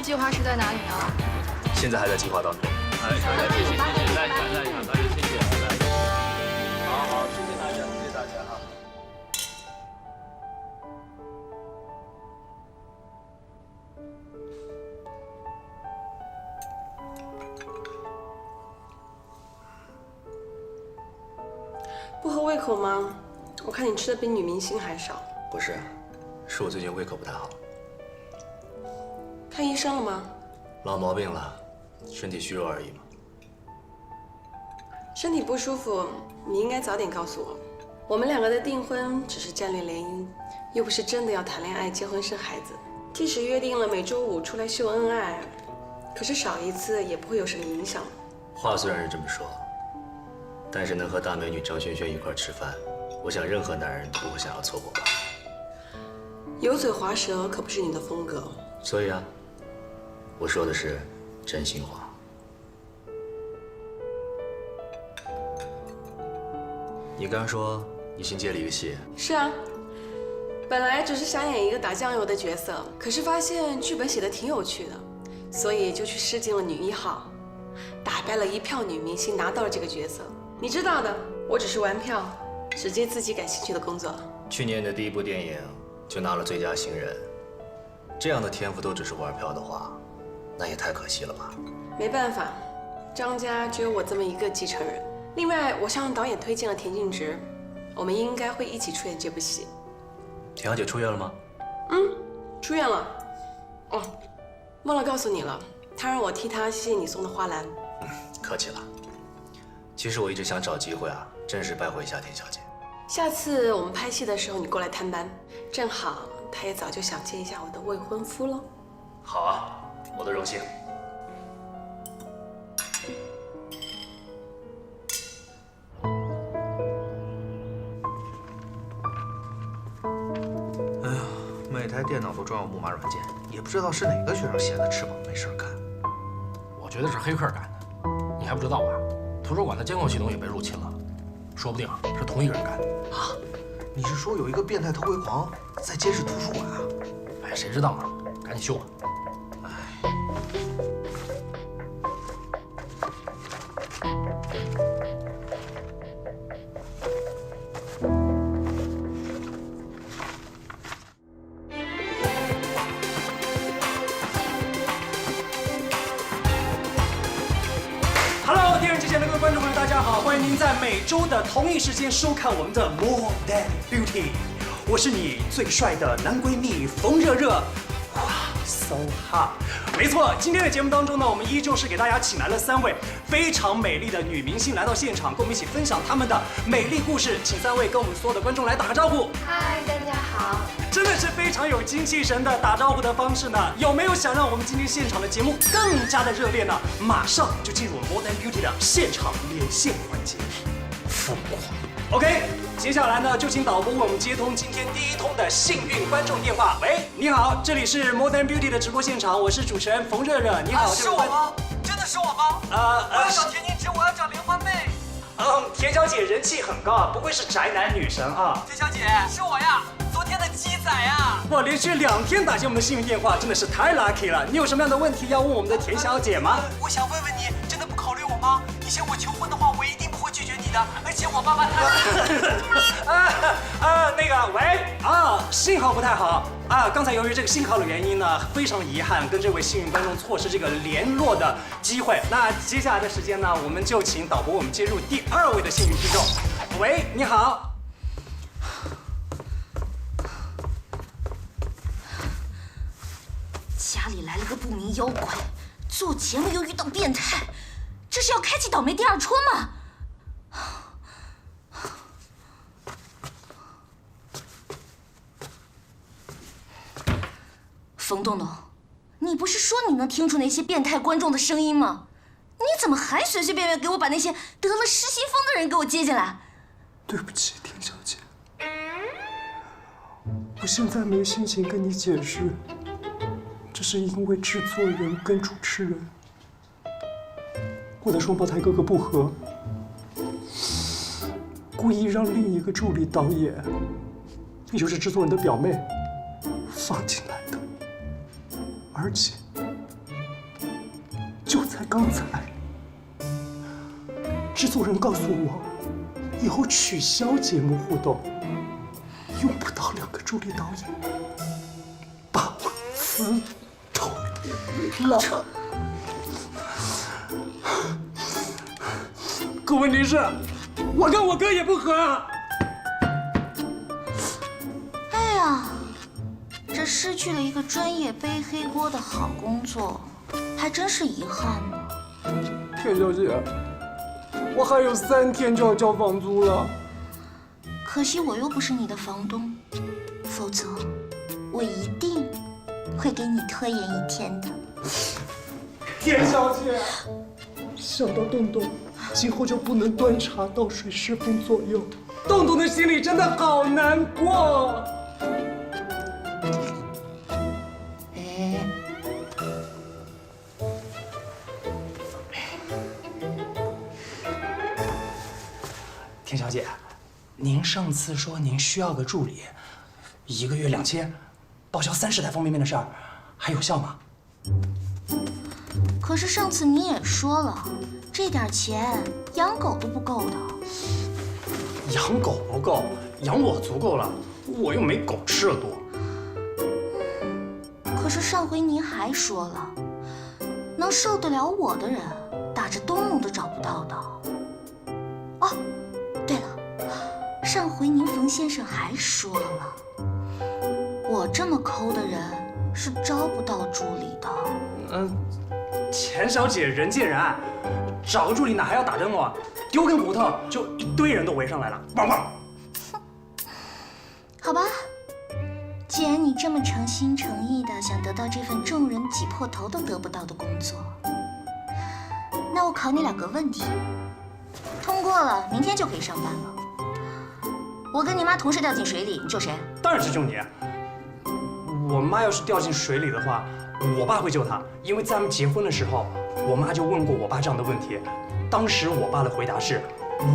计划是在哪里呢？现在还在计划当中。哎，大家谢谢，大家谢谢，大家谢谢，好，谢谢大家，谢谢大家哈。不合胃口吗？我看你吃的比女明星还少。不是，是我最近胃口不太好。看医生了吗？老毛病了，身体虚弱而已嘛。身体不舒服，你应该早点告诉我。我们两个的订婚只是战略联姻，又不是真的要谈恋爱、结婚生孩子。即使约定了每周5出来秀恩爱，可是少一次也不会有什么影响。话虽然是这么说，但是能和大美女张萱萱一块吃饭，我想任何男人都不会想要错过吧。油嘴滑舌可不是你的风格。所以啊。我说的是真心话。你刚说你新接了一个戏？是啊，本来只是想演一个打酱油的角色，可是发现剧本写的挺有趣的，所以就去试镜了女1号，打败了一票女明星，拿到了这个角色。你知道的，我只是玩票，只接自己感兴趣的工作。去年的第1部电影就拿了最佳新人，这样的天赋都只是玩票的话，那也太可惜了吧。没办法，张家只有我这么一个继承人。另外，我向导演推荐了田径直，我们应该会一起出演这部戏。田小姐出院了吗？出院了。哦，忘了告诉你了，她让我替她谢谢你送的花篮。客气了。其实我一直想找机会啊，正式拜会一下田小姐。下次我们拍戏的时候，你过来探班，正好她也早就想见一下我的未婚夫了。好啊，我的荣幸。哎呀，每台电脑都装有木马软件，也不知道是哪个学生闲的吃饱没事干。我觉觉得是黑客干的。你还不知道吧？图书馆的监控系统也被入侵了，说不定是同一个人干的。啊？你是说有一个变态偷窥狂在监视图书馆啊？哎，谁知道呢？赶紧修吧。 Hello， 电视机前的各位观众朋友，大家好！欢迎您在每周的同一时间收看我们的 More Than Beauty。我是你最帅的男闺蜜冯热热，哇 ，so hot！ 没错，今天的节目当中呢，我们依旧是给大家请来了3位非常美丽的女明星来到现场，跟我们一起分享她们的美丽故事。请3位跟我们所有的观众来打个招呼。嗨，大家好。 真的是非常有精气神的打招呼的方式呢。有没有想让我们今天现场的节目更加的热烈呢？马上就进入 More Than Beauty 的现场连线环节，疯狂。OK， 接下来呢，就请导播为我们接通今天第1通的幸运观众电话。喂，你好，这里是 More Than Beauty 的直播现场，我是主持人冯热热。你好，是我吗？真的是我吗？我要找田宁植，我要找莲花妹。田小姐人气很高啊，不愧是宅男女神啊。田小姐，是我呀。 昨天的鸡仔啊！哇，连续2天打进我们的幸运电话，真的是太 lucky 了。你有什么样的问题要问我们的田小姐吗？我想问问你，真的不考虑我吗？你向我求婚的话，我一定不会拒绝你的。而且我爸爸信号不太好啊。刚才由于这个信号的原因呢，非常遗憾跟这位幸运观众错失这个联络的机会。那接下来的时间呢，我们就请导播我们接入第2位的幸运听众。喂，你好。 家里来了个不明妖怪，做节目又遇到变态，这是要开启倒霉第2春吗？冯东东，你不是说你能听出那些变态观众的声音吗？你怎么还随随便便给我把那些得了失心疯的人给我接进来？对不起，田小姐，我现在没心情跟你解释。 这是因为制作人跟主持人，我的双胞胎哥哥不和，故意让另一个助理导演，也就是制作人的表妹，放进来的。而且，就在刚才，制作人告诉我，以后取消节目互动，用不到2个助理导演，把我辞。 了，可问题是，我跟我哥也不和啊。哎呀，这失去了一个专业背黑锅的好工作，还真是遗憾呢。田小姐，我还有3天就要交房租了。可惜我又不是你的房东，否则我一定会给你拖延1天的。 田小姐，想到洞洞今后就不能端茶倒水10分左右，洞洞的心里真的好难过。田小姐，您上次说您需要个助理，1个月2000，报销30台方便面的事儿，还有效吗？ 可是上次你也说了，这点钱养狗都不够的。养狗不够，养我足够了，我又没狗吃的多。可是上回您还说了，能受得了我的人，打着东东都找不到的。哦，对了，上回您冯先生还说了，我这么抠的人是招不到助理的。田小姐人见人爱，找个助理哪还要打针哦？丢根骨头就一堆人都围上来了，汪汪！好吧，既然你这么诚心诚意的想得到这份众人挤破头都得不到的工作，那我考你2个问题，通过了，明天就可以上班了。我跟你妈同时掉进水里，你救谁？当然是救你。我妈要是掉进水里的话，我爸会救她，因为在他们结婚的时候，我妈就问过我爸这样的问题，当时我爸的回答是，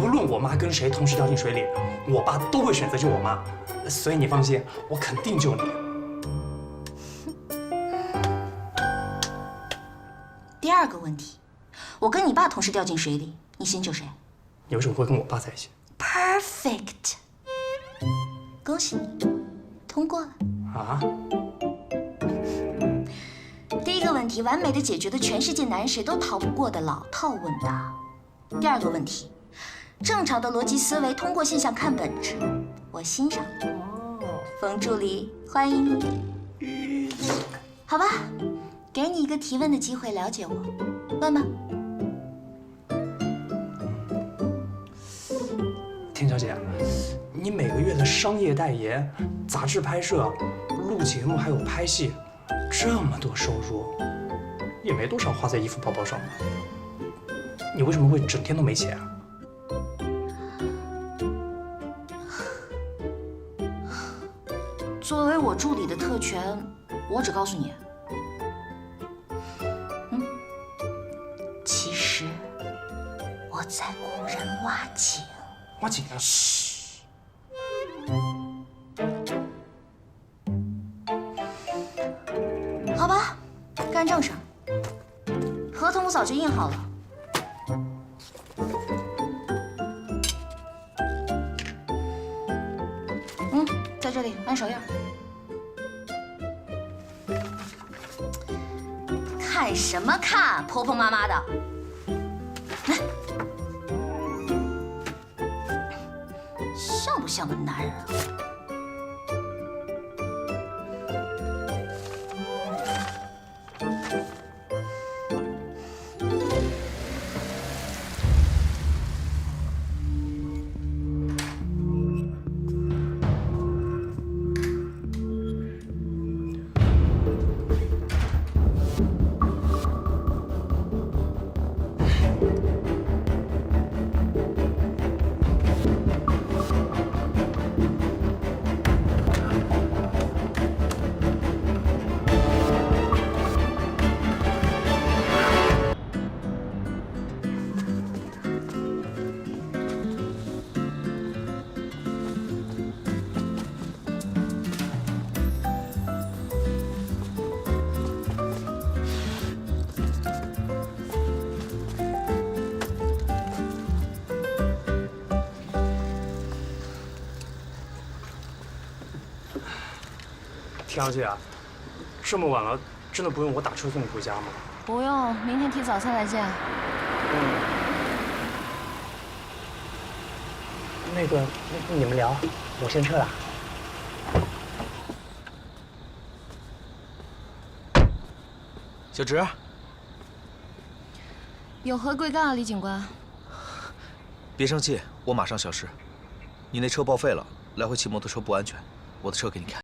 无论我妈跟谁同时掉进水里，我爸都会选择救我妈。所以你放心，我肯定救你。第二个问题，我跟你爸同时掉进水里，你先救谁？你为什么会跟我爸在一起 ？Perfect， 恭喜你，通过了。啊？第一个问题完美的解决了全世界男人谁都逃不过的老套问答。第二个问题，正常的逻辑思维通过现象看本质，我欣赏你。冯助理，欢迎你。好吧，给你一个提问的机会，了解我，问吧。田小姐，你每个月的商业代言、杂志拍摄、录节目还有拍戏，这么多收入，也没多少花在衣服包包上吧？你为什么会整天都没钱啊？作为我助理的特权，我只告诉你，其实我在雇人挖井。挖井啊！嘘。好吧，干正事儿。合同我早就印好了。在这里按手印。看什么看，婆婆妈妈的。来，像不像个男人啊？田小姐，这么晚了，真的不用我打车送你回家吗？不用，明天提早餐来见。那个，你们聊，我先撤了。小直，有何贵干啊，李警官？别生气，我马上消失。你那车报废了，来回骑摩托车不安全，我的车给你开。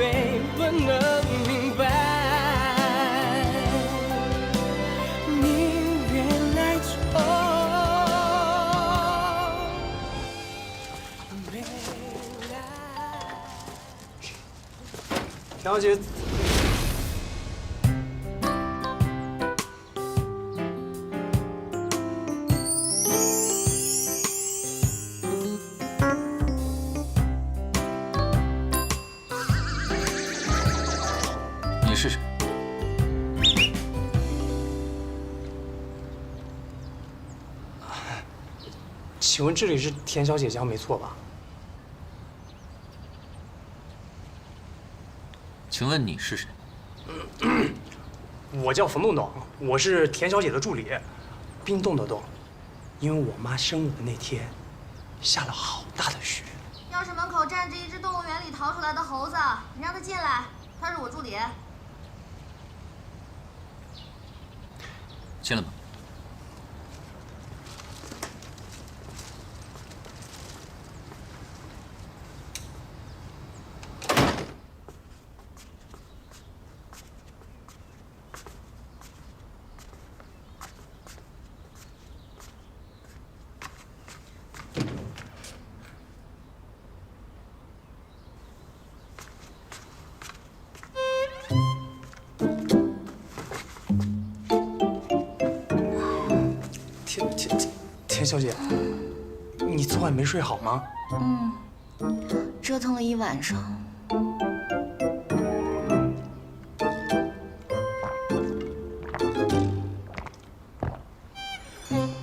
对不能明白，宁愿来错。田小姐。 你是谁？请问这里是田小姐家没错吧？请问你是谁？我叫冯洞洞，我是田小姐的助理，冰冻的冻。因为我妈生我的那天，下了好大的雪。钥匙门口站着一只动物园里逃出来的猴子，你让他进来，他是我助理。进来吧。田小姐，你昨晚没睡好吗？折腾了一晚上。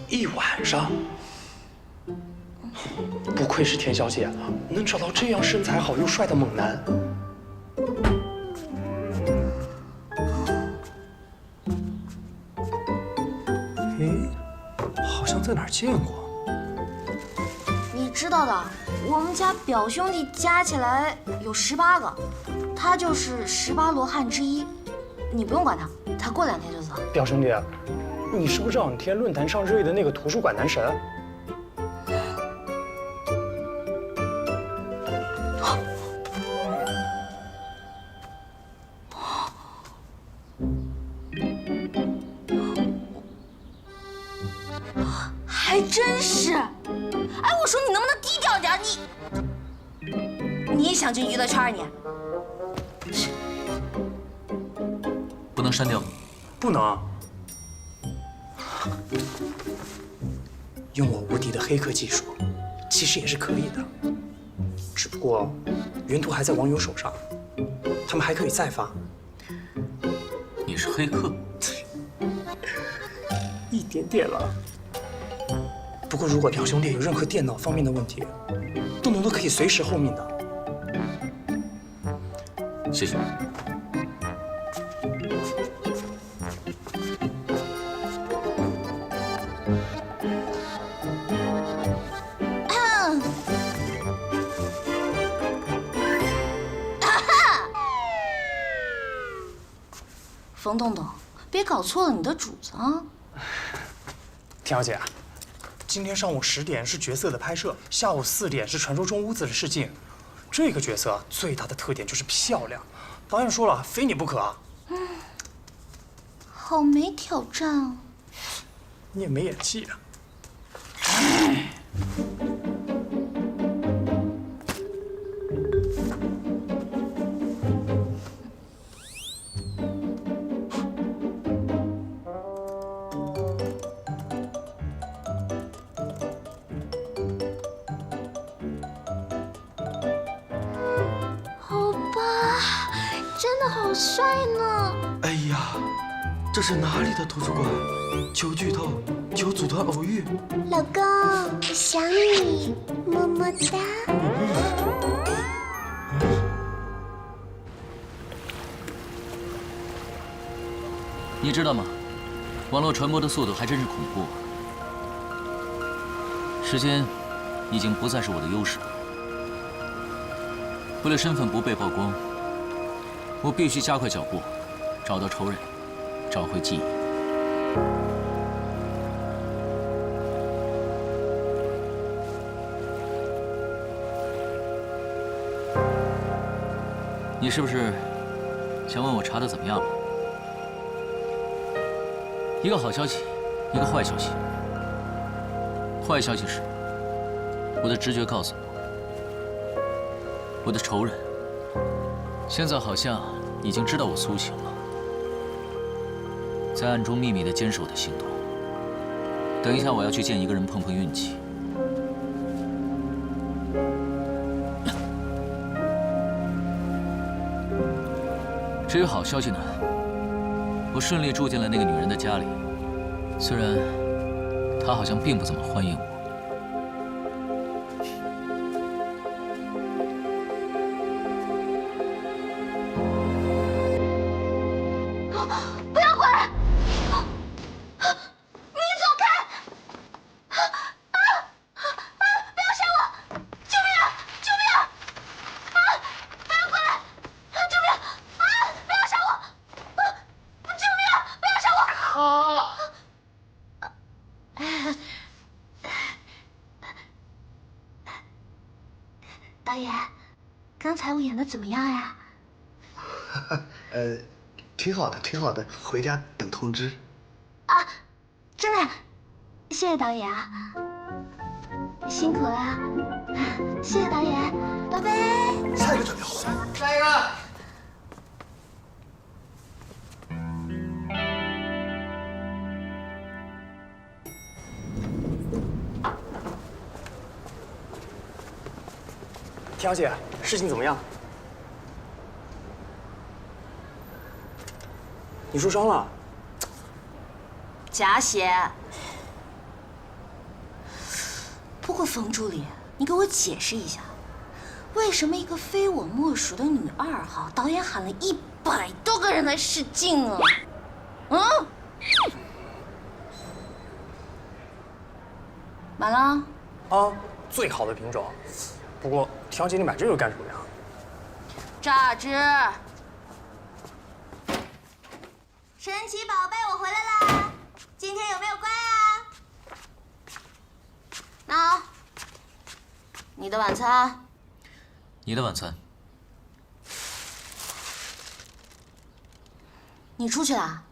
一晚上？不愧是田小姐，能找到这样身材好又帅的猛男。好像在哪儿见过。你知道的，我们家表兄弟加起来有18个，他就是18罗汉之一。你不用管他，他过2天就走。表兄弟，你是不是这两天论坛上热议的那个图书馆男神？还真是，哎，我说你能不能低调点？你也想进娱乐圈你？不能删掉吗？不能。用我无敌的黑客技术，其实也是可以的，只不过原图还在网友手上，他们还可以再发。你是黑客？一点点了。不过如果表兄弟有任何电脑方面的问题，洞洞都可以随时候命的。谢谢。冯洞洞，别搞错了你的主子啊！田小姐，今天上午10点是角色的拍摄，下午4点是传说中屋子的试镜。这个角色最大的特点就是漂亮，导演说了，非你不可啊！好没挑战啊！你也没演技啊！好帅呢！哎呀，这是哪里的图书馆？求剧透，求组团偶遇。老公，想你，么么哒。你知道吗？网络传播的速度还真是恐怖。时间已经不再是我的优势了。为了身份不被曝光，我必须加快脚步，找到仇人，找回记忆。你是不是想问我查的怎么样了？一个好消息，一个坏消息。坏消息是，我的直觉告诉我，我的仇人现在好像已经知道我苏醒了，在暗中秘密地监视我的行动。等一下，我要去见一个人碰碰运气。至于好消息呢，我顺利住进了那个女人的家里，虽然她好像并不怎么欢迎我。不要过来！你走开！不要杀我！救命啊！救命啊！不要过来！救命！不要杀我！救命啊！不要杀我！导演，刚才我演的怎么样呀？挺好的，挺好的，回家等通知。啊，真的，谢谢导演啊，辛苦了，谢谢导演，拜拜。下一个准备好了，下一个。田小姐，事情怎么样？你受伤了？假血。不过冯助理，你给我解释一下，为什么一个非我莫属的女2号，导演喊了100多个人来试镜啊？满了？啊，最好的品种。不过，田小姐，你买这个干什么呀？榨汁。神奇宝贝，我回来啦！今天有没有乖啊？那，你的晚餐。你的晚餐。你出去啦？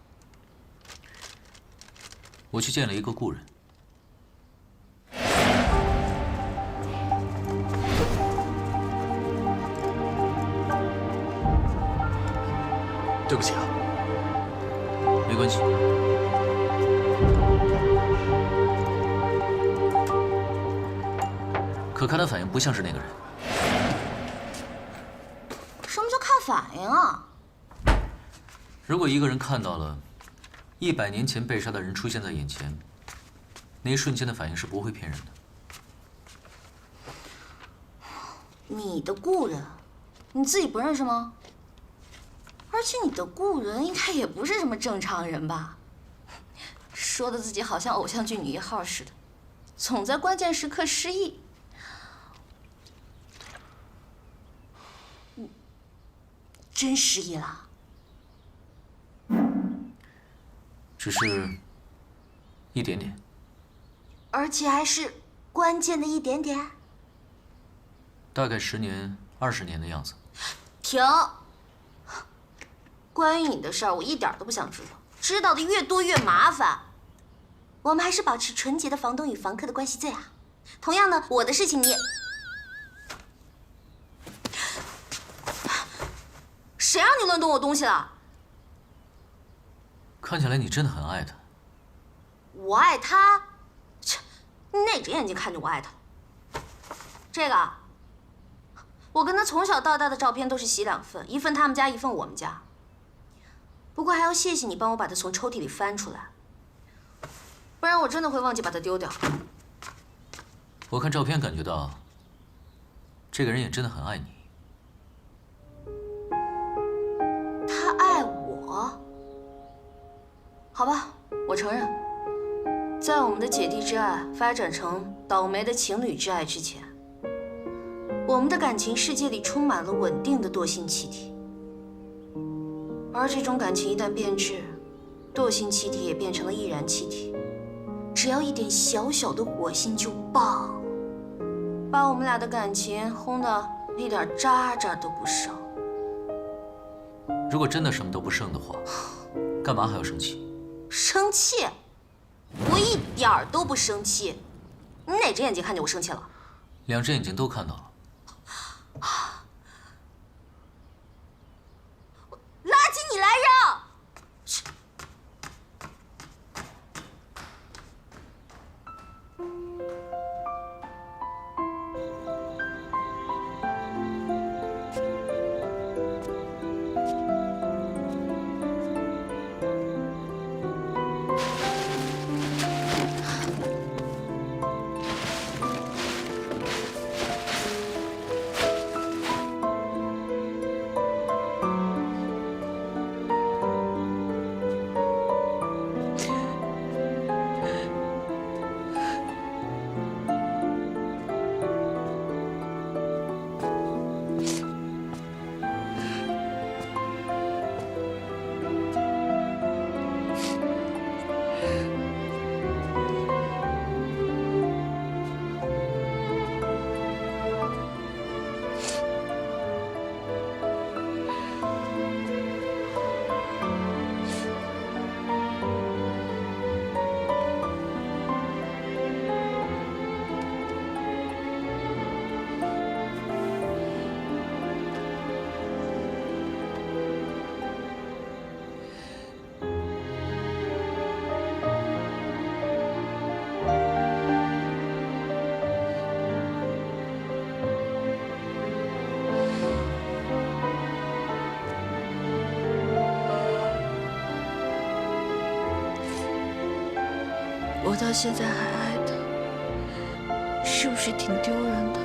我去见了一个故人。对不起啊。没关系。可看他反应不像是那个人。什么叫看反应啊？如果一个人看到了100年前被杀的人出现在眼前，那一瞬间的反应是不会骗人的。你的故人，你自己不认识吗？而且你的故人应该也不是什么正常人吧？说的自己好像偶像剧女1号似的，总在关键时刻失忆。真失忆了？只是一点点。而且还是关键的一点点？大概10年、20年的样子。停！关于你的事儿，我一点都不想知道，知道的越多越麻烦。我们还是保持纯洁的房东与房客的关系最好。同样呢，我的事情你也……谁让你乱动我东西了？看起来你真的很爱他。我爱他？切，你哪只眼睛看见我爱他？这个，我跟他从小到大的照片都是洗2份，一份他们家，一份我们家。不过还要谢谢你帮我把它从抽屉里翻出来，不然我真的会忘记把它丢掉。我看照片感觉到，这个人也真的很爱你。他爱我？好吧，我承认，在我们的姐弟之爱发展成倒霉的情侣之爱之前，我们的感情世界里充满了稳定的惰性气体。而这种感情一旦变质，惰性气体也变成了易燃气体，只要一点小小的火星就爆，把我们俩的感情轰得一点渣渣都不剩。如果真的什么都不剩的话，干嘛还要生气？生气？我一点儿都不生气。你哪只眼睛看见我生气了？两只眼睛都看到了。垃圾，你来扔！ 我到现在还爱他，是不是挺丢人的？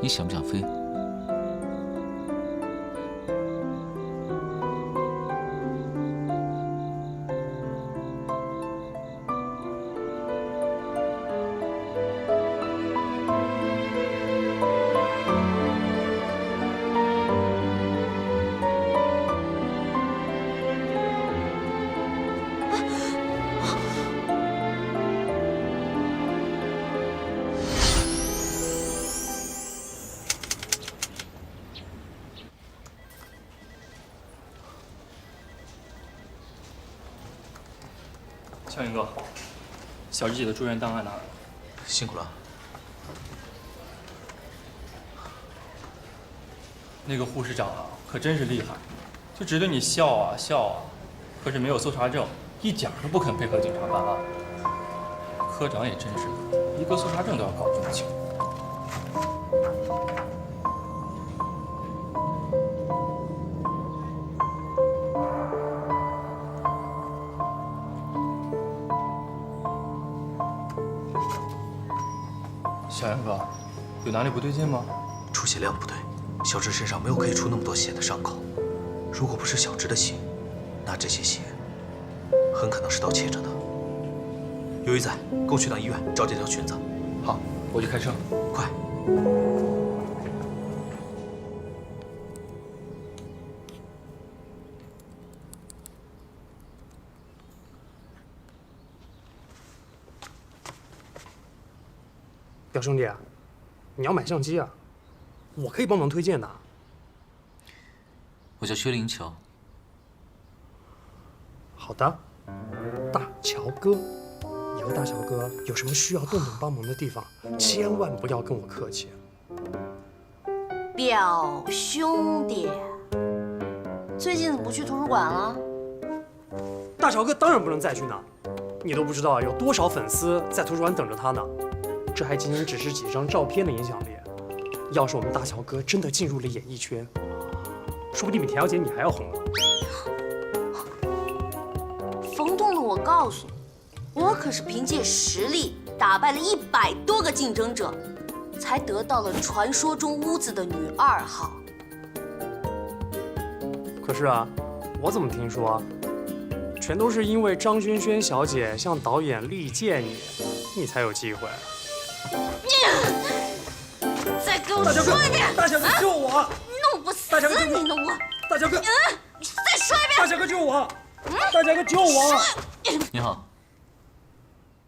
你想不想飞？小云哥，小芝姐的住院档案拿来了。辛苦了。那个护士长啊，可真是厉害，就指着你笑啊笑啊，可是没有搜查证，一点都不肯配合警察办案。科长也真是的，一个搜查证都要搞这么久。 小杨哥，有哪里不对劲吗？出血量不对，小直身上没有可以出那么多血的伤口。如果不是小直的血，那这些血很可能是盗窃者的。尤一仔，跟我去趟医院找这条裙子。好，我去开车。快！表兄弟，你要买相机啊？我可以帮忙推荐的。我叫薛灵桥。好的，大乔哥，以后大乔哥有什么需要洞洞帮忙的地方，千万不要跟我客气。表兄弟，最近怎么不去图书馆了？大乔哥当然不能再去呢，你都不知道有多少粉丝在图书馆等着他呢。 这还仅仅只是几张照片的影响力。要是我们大乔哥真的进入了演艺圈，说不定比田小姐你还要红呢。冯东东，我告诉你，我可是凭借实力打败了100多个竞争者，才得到了传说中屋子的女2号。可是啊，我怎么听说，全都是因为张轩轩小姐向导演力荐你，你才有机会。 再给我说一遍！大乔哥救我！弄不死你呢我！大乔哥，再说一遍！大乔哥救我！大乔哥救我！你好，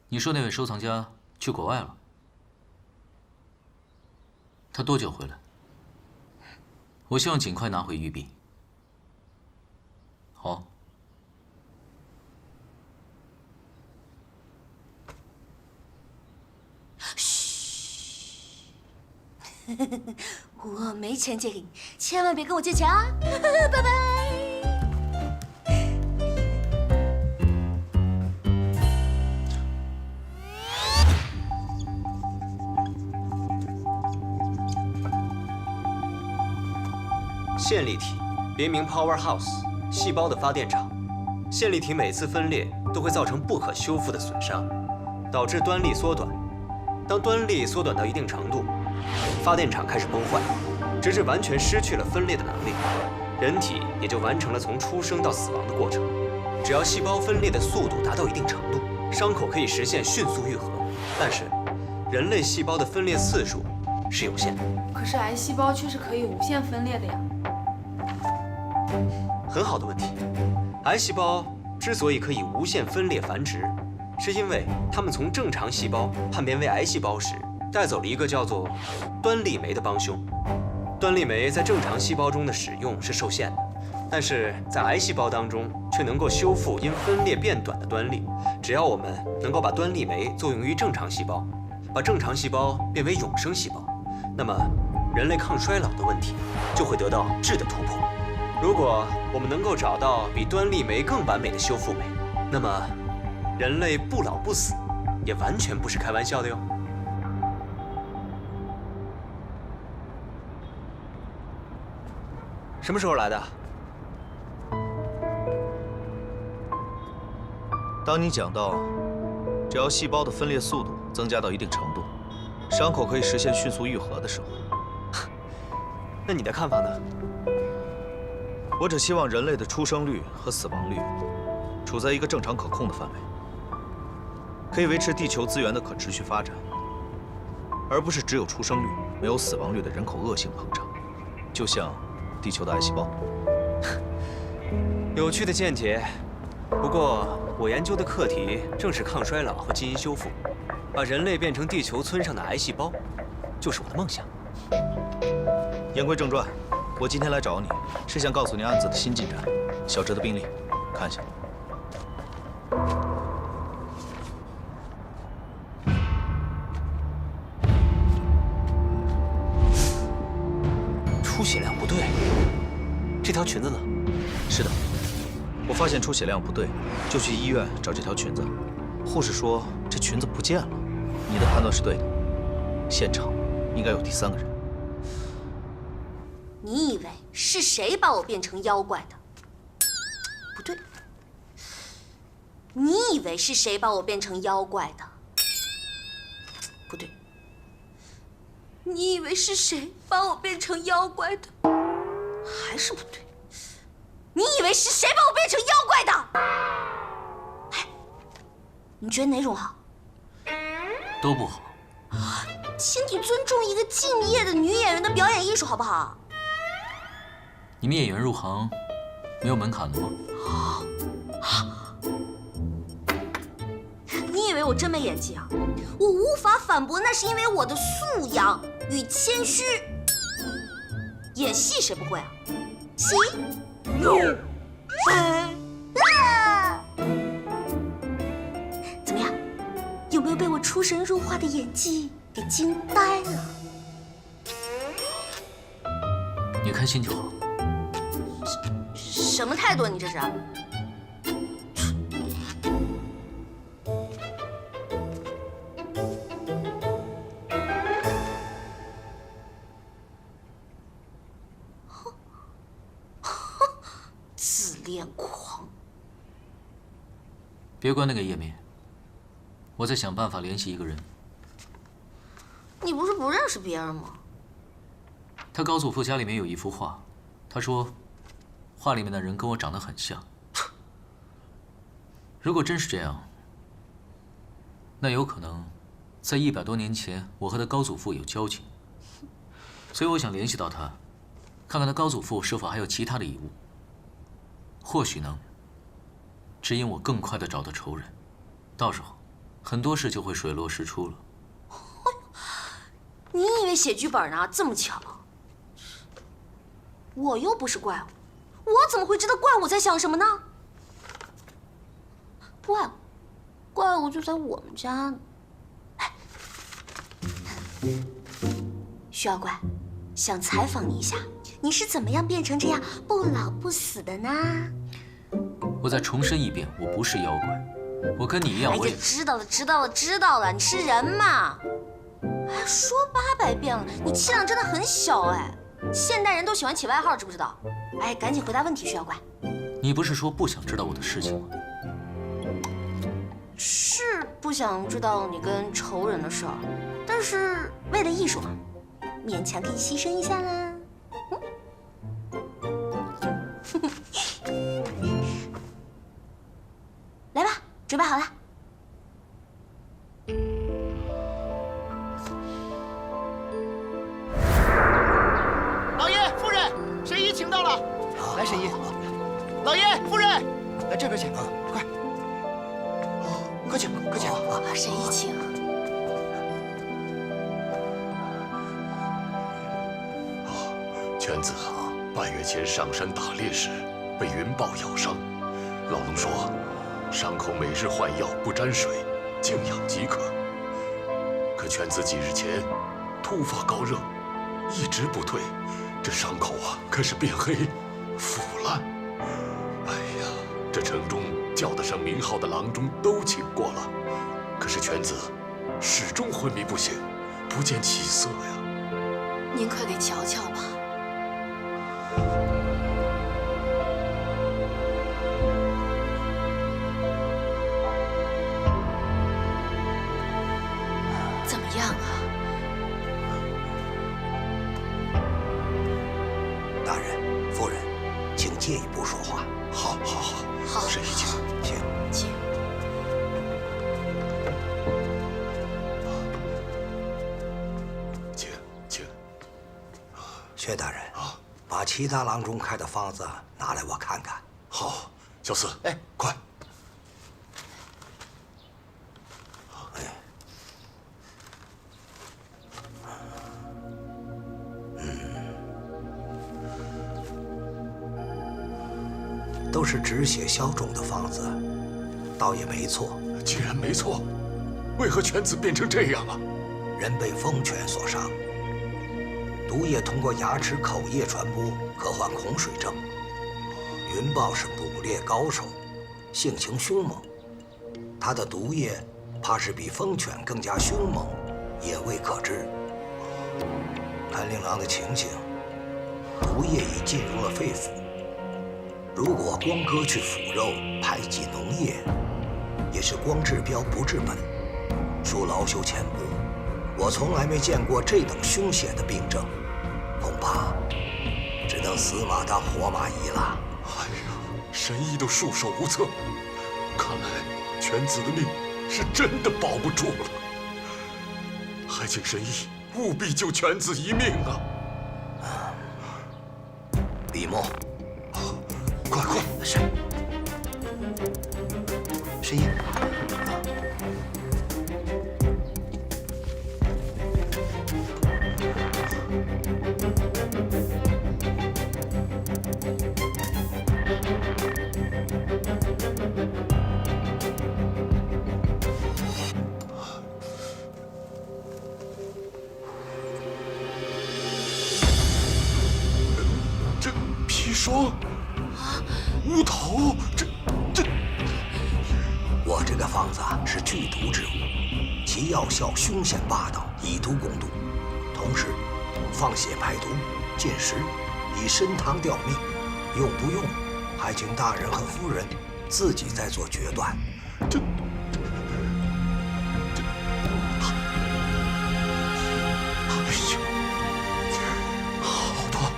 你说那位收藏家去国外了？他多久回来？我希望尽快拿回玉璧。好。嘘，我没钱借给你，千万别跟我借钱啊！拜拜。线粒体别名 Powerhouse， 细胞的发电厂。线粒体每次分裂都会造成不可修复的损伤，导致端粒缩短。当端粒缩短到一定程度，发电厂开始崩坏，直至完全失去了分裂的能力，人体也就完成了从出生到死亡的过程。只要细胞分裂的速度达到一定程度，伤口可以实现迅速愈合。但是，人类细胞的分裂次数是有限的。可是癌细胞却是可以无限分裂的呀。很好的问题。癌细胞之所以可以无限分裂繁殖，是因为它们从正常细胞叛变为癌细胞时，带走了一个叫做端粒酶的帮凶。端粒酶在正常细胞中的使用是受限的，但是在癌细胞当中却能够修复因分裂变短的端粒。只要我们能够把端粒酶作用于正常细胞，把正常细胞变为永生细胞，那么人类抗衰老的问题就会得到质的突破。如果我们能够找到比端粒酶更完美的修复酶，那么人类不老不死也完全不是开玩笑的哟。什么时候来的？当你讲到，只要细胞的分裂速度增加到一定程度，伤口可以实现迅速愈合的时候，那你的看法呢？我只希望人类的出生率和死亡率处在一个正常可控的范围，可以维持地球资源的可持续发展，而不是只有出生率没有死亡率的人口恶性膨胀，就像地球的癌细胞。有趣的见解。不过我研究的课题正是抗衰老和基因修复，把人类变成地球村上的癌细胞，就是我的梦想。言归正传，我今天来找你是想告诉你案子的新进展。小直的病历，看一下。出血量不对，这条裙子呢？是的，我发现出血量不对，就去医院找这条裙子。护士说这裙子不见了。你的判断是对的，现场应该有第三个人。你以为是谁把我变成妖怪的？不对。你以为是谁把我变成妖怪的？不对。你以为是谁把我变成妖怪的？还是不对。你以为是谁把我变成妖怪的？哎，你觉得哪种好？都不好。请你尊重一个敬业的女演员的表演艺术，好不好？你们演员入行没有门槛的吗？你以为我真没演技啊？我无法反驳，那是因为我的素养与谦虚。演戏谁不会啊？戏怎么样？有没有被我出神入化的演技给惊呆了？你开心就好。什么态度？你这是？自恋狂！别关那个页面，我在想办法联系一个人。你不是不认识别人吗？他高祖父家里面有一幅画，他说，画里面的人跟我长得很像。如果真是这样，那有可能，在100多年前，我和他高祖父有交情，所以我想联系到他，看看他高祖父是否还有其他的遗物，或许能指引我更快地找到仇人，到时候很多事就会水落石出了。你以为写剧本呢？这么巧？我又不是怪物，我怎么会知道怪物在想什么呢？怪物就在我们家呢。徐妖怪，想采访你一下，你是怎么样变成这样不老不死的呢？我再重申一遍，我不是妖怪，我跟你一样，我也……知道了，你是人嘛？哎，说800遍了，你气量真的很小哎。现代人都喜欢起外号，知不知道？哎，赶紧回答问题，徐妖怪。你不是说不想知道我的事情吗？是不想知道你跟仇人的事儿，但是为了艺术嘛，勉强可以牺牲一下啦。来吧，准备好了。老爷、夫人，神医请到了。来，神医。老爷、夫人，来这边请，快。快请，快请！神医请。犬子半月前上山打猎时被云豹咬伤，老农说伤口每日换药不沾水，静养即可。可犬子几日前突发高热，一直不退，这伤口开始变黑、腐烂。哎呀，这城中叫得上名号的郎中都请过了，可是犬子始终昏迷不醒，不见起色呀。您快给瞧瞧吧。怎么样啊？大人、夫人，请借一步说话。好，神医请。请。薛大人把其他郎中开的方子拿来我看看。好，小厮，哎，快。都是止血消肿的方子，倒也没错。既然没错，为何犬子变成这样啊？人被疯犬所伤，毒液通过牙齿、口液传播，可患恐水症。云豹是捕猎高手，性情凶猛，他的毒液怕是比疯犬更加凶猛，也未可知。看令郎的情形，毒液已进入了肺腑。如果光割去腐肉，排挤脓液，也是光治标不治本，恕老朽浅薄。我从来没见过这等凶险的病症，恐怕只能死马当活马医了。哎呀，神医都束手无策，看来犬子的命是真的保不住了。还请神医务必救犬子一命啊！笔墨。快！是。神医。这砒霜。乌头，这，我这个方子是剧毒之物，其药效凶险霸道，以毒攻毒，同时放血排毒、禁食，以参汤吊命。用不用，还请大人和夫人自己再做决断。哎呀，好吧，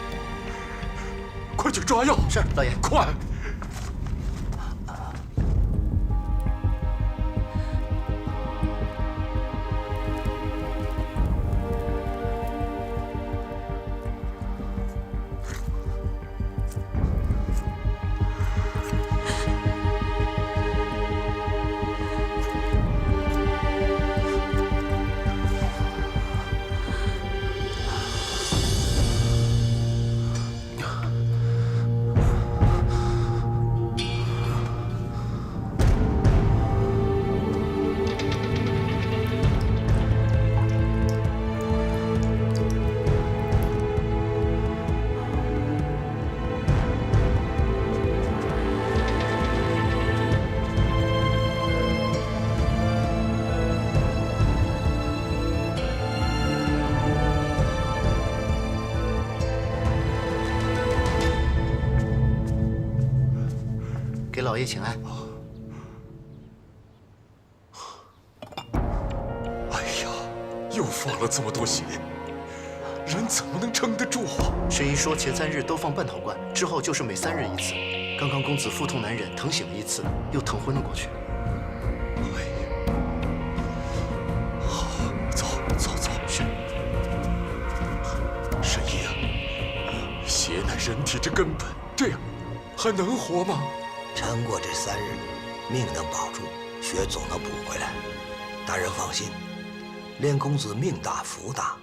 快去抓药。是，老爷，快。给老爷请安。哎呀，又放了这么多血，人怎么能撑得住啊？神医说前3日都放半陶罐，之后就是每3日1次。刚刚公子腹痛难忍，疼醒了1次，又疼昏了过去。好，走。是。神医啊，血乃人体之根本，这样还能活吗？撑过这3日，命能保住，血总能补回来。大人放心，连公子命大福大，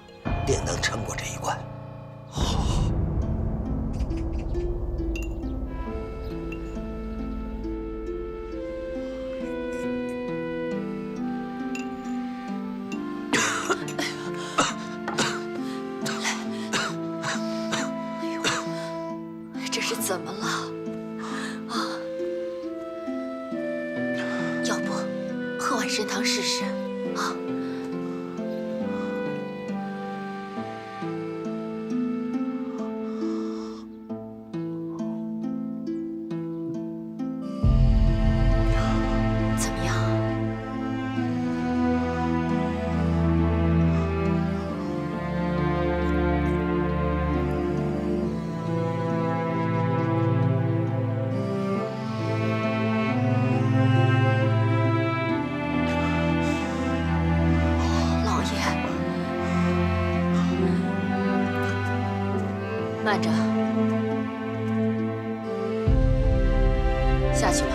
定能撑过这一关。好。这是怎么了？啊！要不喝碗参汤试试啊？怎么样？慢着，下去吧。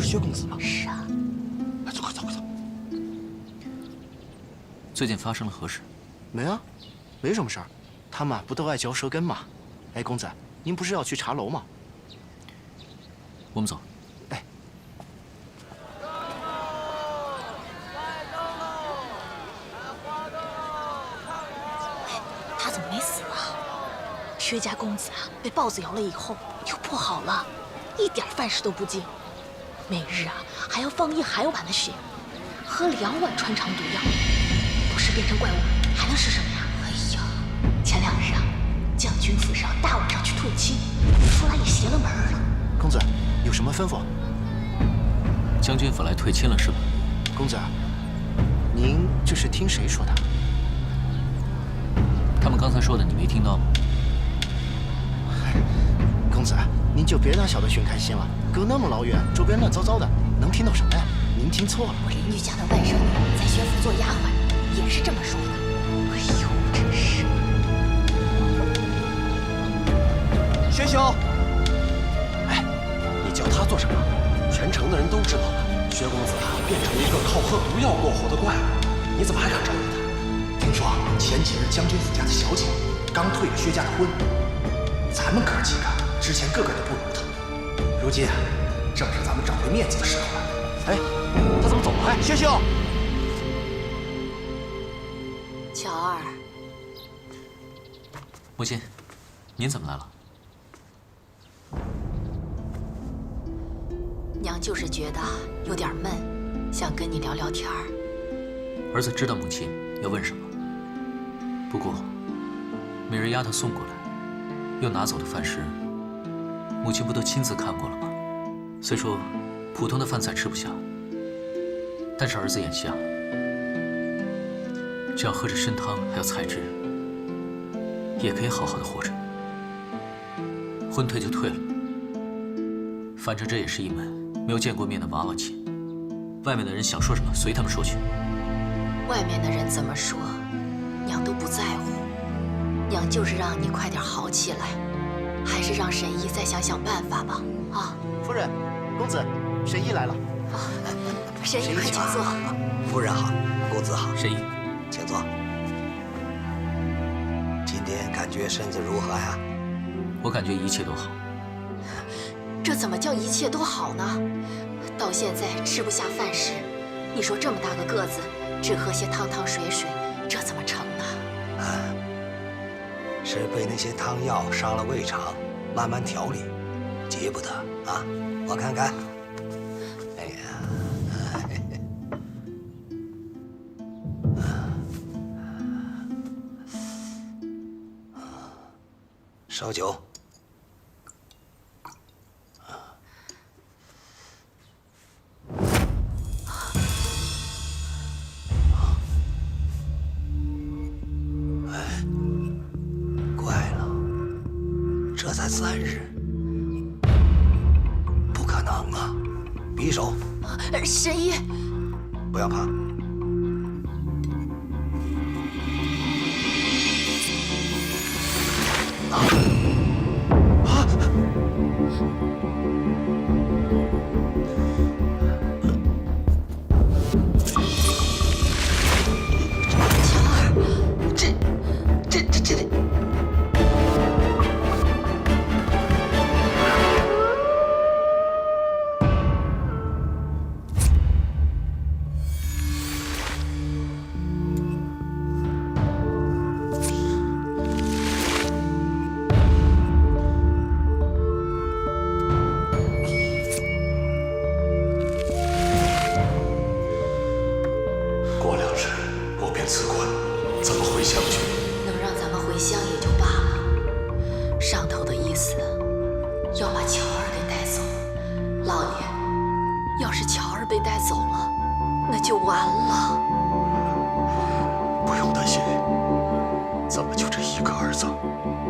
薛公子吗？是啊。走，快走！最近发生了何事？没啊，没什么事儿。他们不都爱嚼舌根吗？哎，公子，您不是要去茶楼吗？我们走。哎，他怎么没死啊？薛家公子啊，被豹子咬了以后又不好了，一点饭食都不进。每日啊还要放1海碗的血，喝2碗穿肠毒药，不是变成怪物还能是什么呀？哎呀，前2日啊，将军府上大晚上去退亲，说来也邪了门了。公子有什么吩咐？将军府来退亲了是吧？公子，您这是听谁说的？他们刚才说的你没听到吗？公子，您就别拿小的寻开心了。隔那么老远，周边乱糟糟的，能听到什么呀？您听错了。我邻居家的外甥女在薛府做丫鬟，也是这么说的。哎呦，真是！薛兄，哎，你叫他做什么？全城的人都知道了，薛公子啊变成一个靠喝毒药过活的怪物，你怎么还敢招惹他？听说前几日将军府家的小姐刚退了薛家的婚，咱们哥几个之前个个都不如他。如今啊，正是咱们找回面子的时候了。哎，他怎么走了？哎，薛兄，乔儿，母亲，您怎么来了？娘就是觉得有点闷，想跟你聊聊天儿。儿子知道母亲要问什么，不过美人丫头送过来又拿走的饭食，母亲不都亲自看过了吗？虽说普通的饭菜吃不下，但是儿子眼下只要喝着参汤还有菜汁，也可以好好的活着。婚退就退了，反正这也是一门没有见过面的娃娃亲，外面的人想说什么随他们说去。外面的人怎么说，娘都不在乎。娘就是让你快点好起来，还是让神医再想想办法吧。啊，夫人，公子，神医来了。神医，快请坐。夫人好，公子好。神医，请坐。今天感觉身子如何呀？我感觉一切都好。这这怎么叫一切都好呢？到现在吃不下饭食，你说这么大个个子，只喝些汤汤水水，这怎么成呢？是被那些汤药伤了胃肠，慢慢调理，急不得啊！我看看，哎呀，烧酒。这才3日，不可能啊！匕首，神医，不要怕。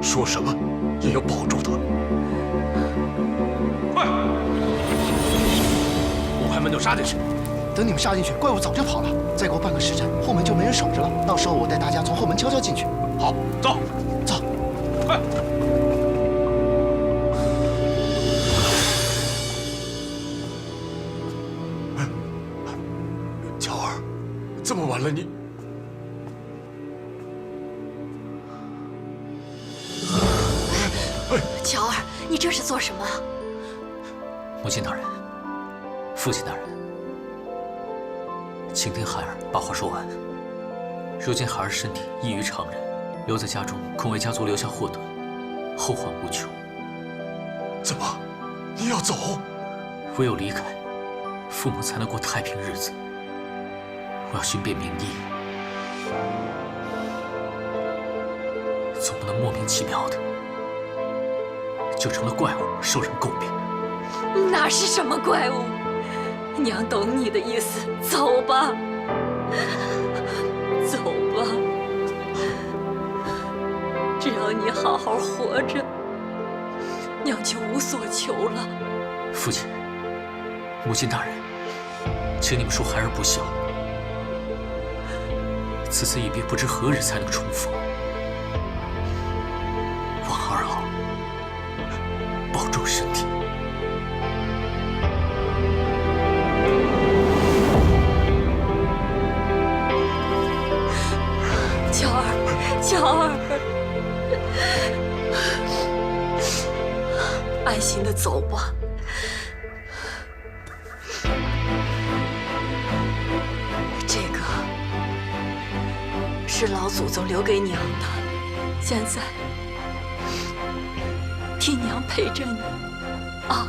说什么也要保住他。快！五海门都杀进去。等你们杀进去，怪物早就跑了。再给我半个时辰，后门就没人守着了。到时候我带大家从后门悄悄进去。好，走，走，快！乔儿，这么晚了你。 乔儿，你这是做什么？母亲大人，父亲大人，请听孩儿把话说完。如今孩儿身体异于常人，留在家中恐为家族留下祸端，后患无穷。怎么，你要走？唯有离开，父母才能过太平日子。我要寻遍名医，总不能莫名其妙的。 就成了怪物，受人诟病。哪是什么怪物？娘懂你的意思，走吧，走吧。只要你好好活着，娘就无所求了。父亲、母亲大人，请你们恕孩儿不孝。此次一别，不知何日才能重逢。望孩儿好。 保重身体。乔儿，乔儿，安心的走吧。这个是老祖宗留给娘的，现在。 替娘陪着你，啊！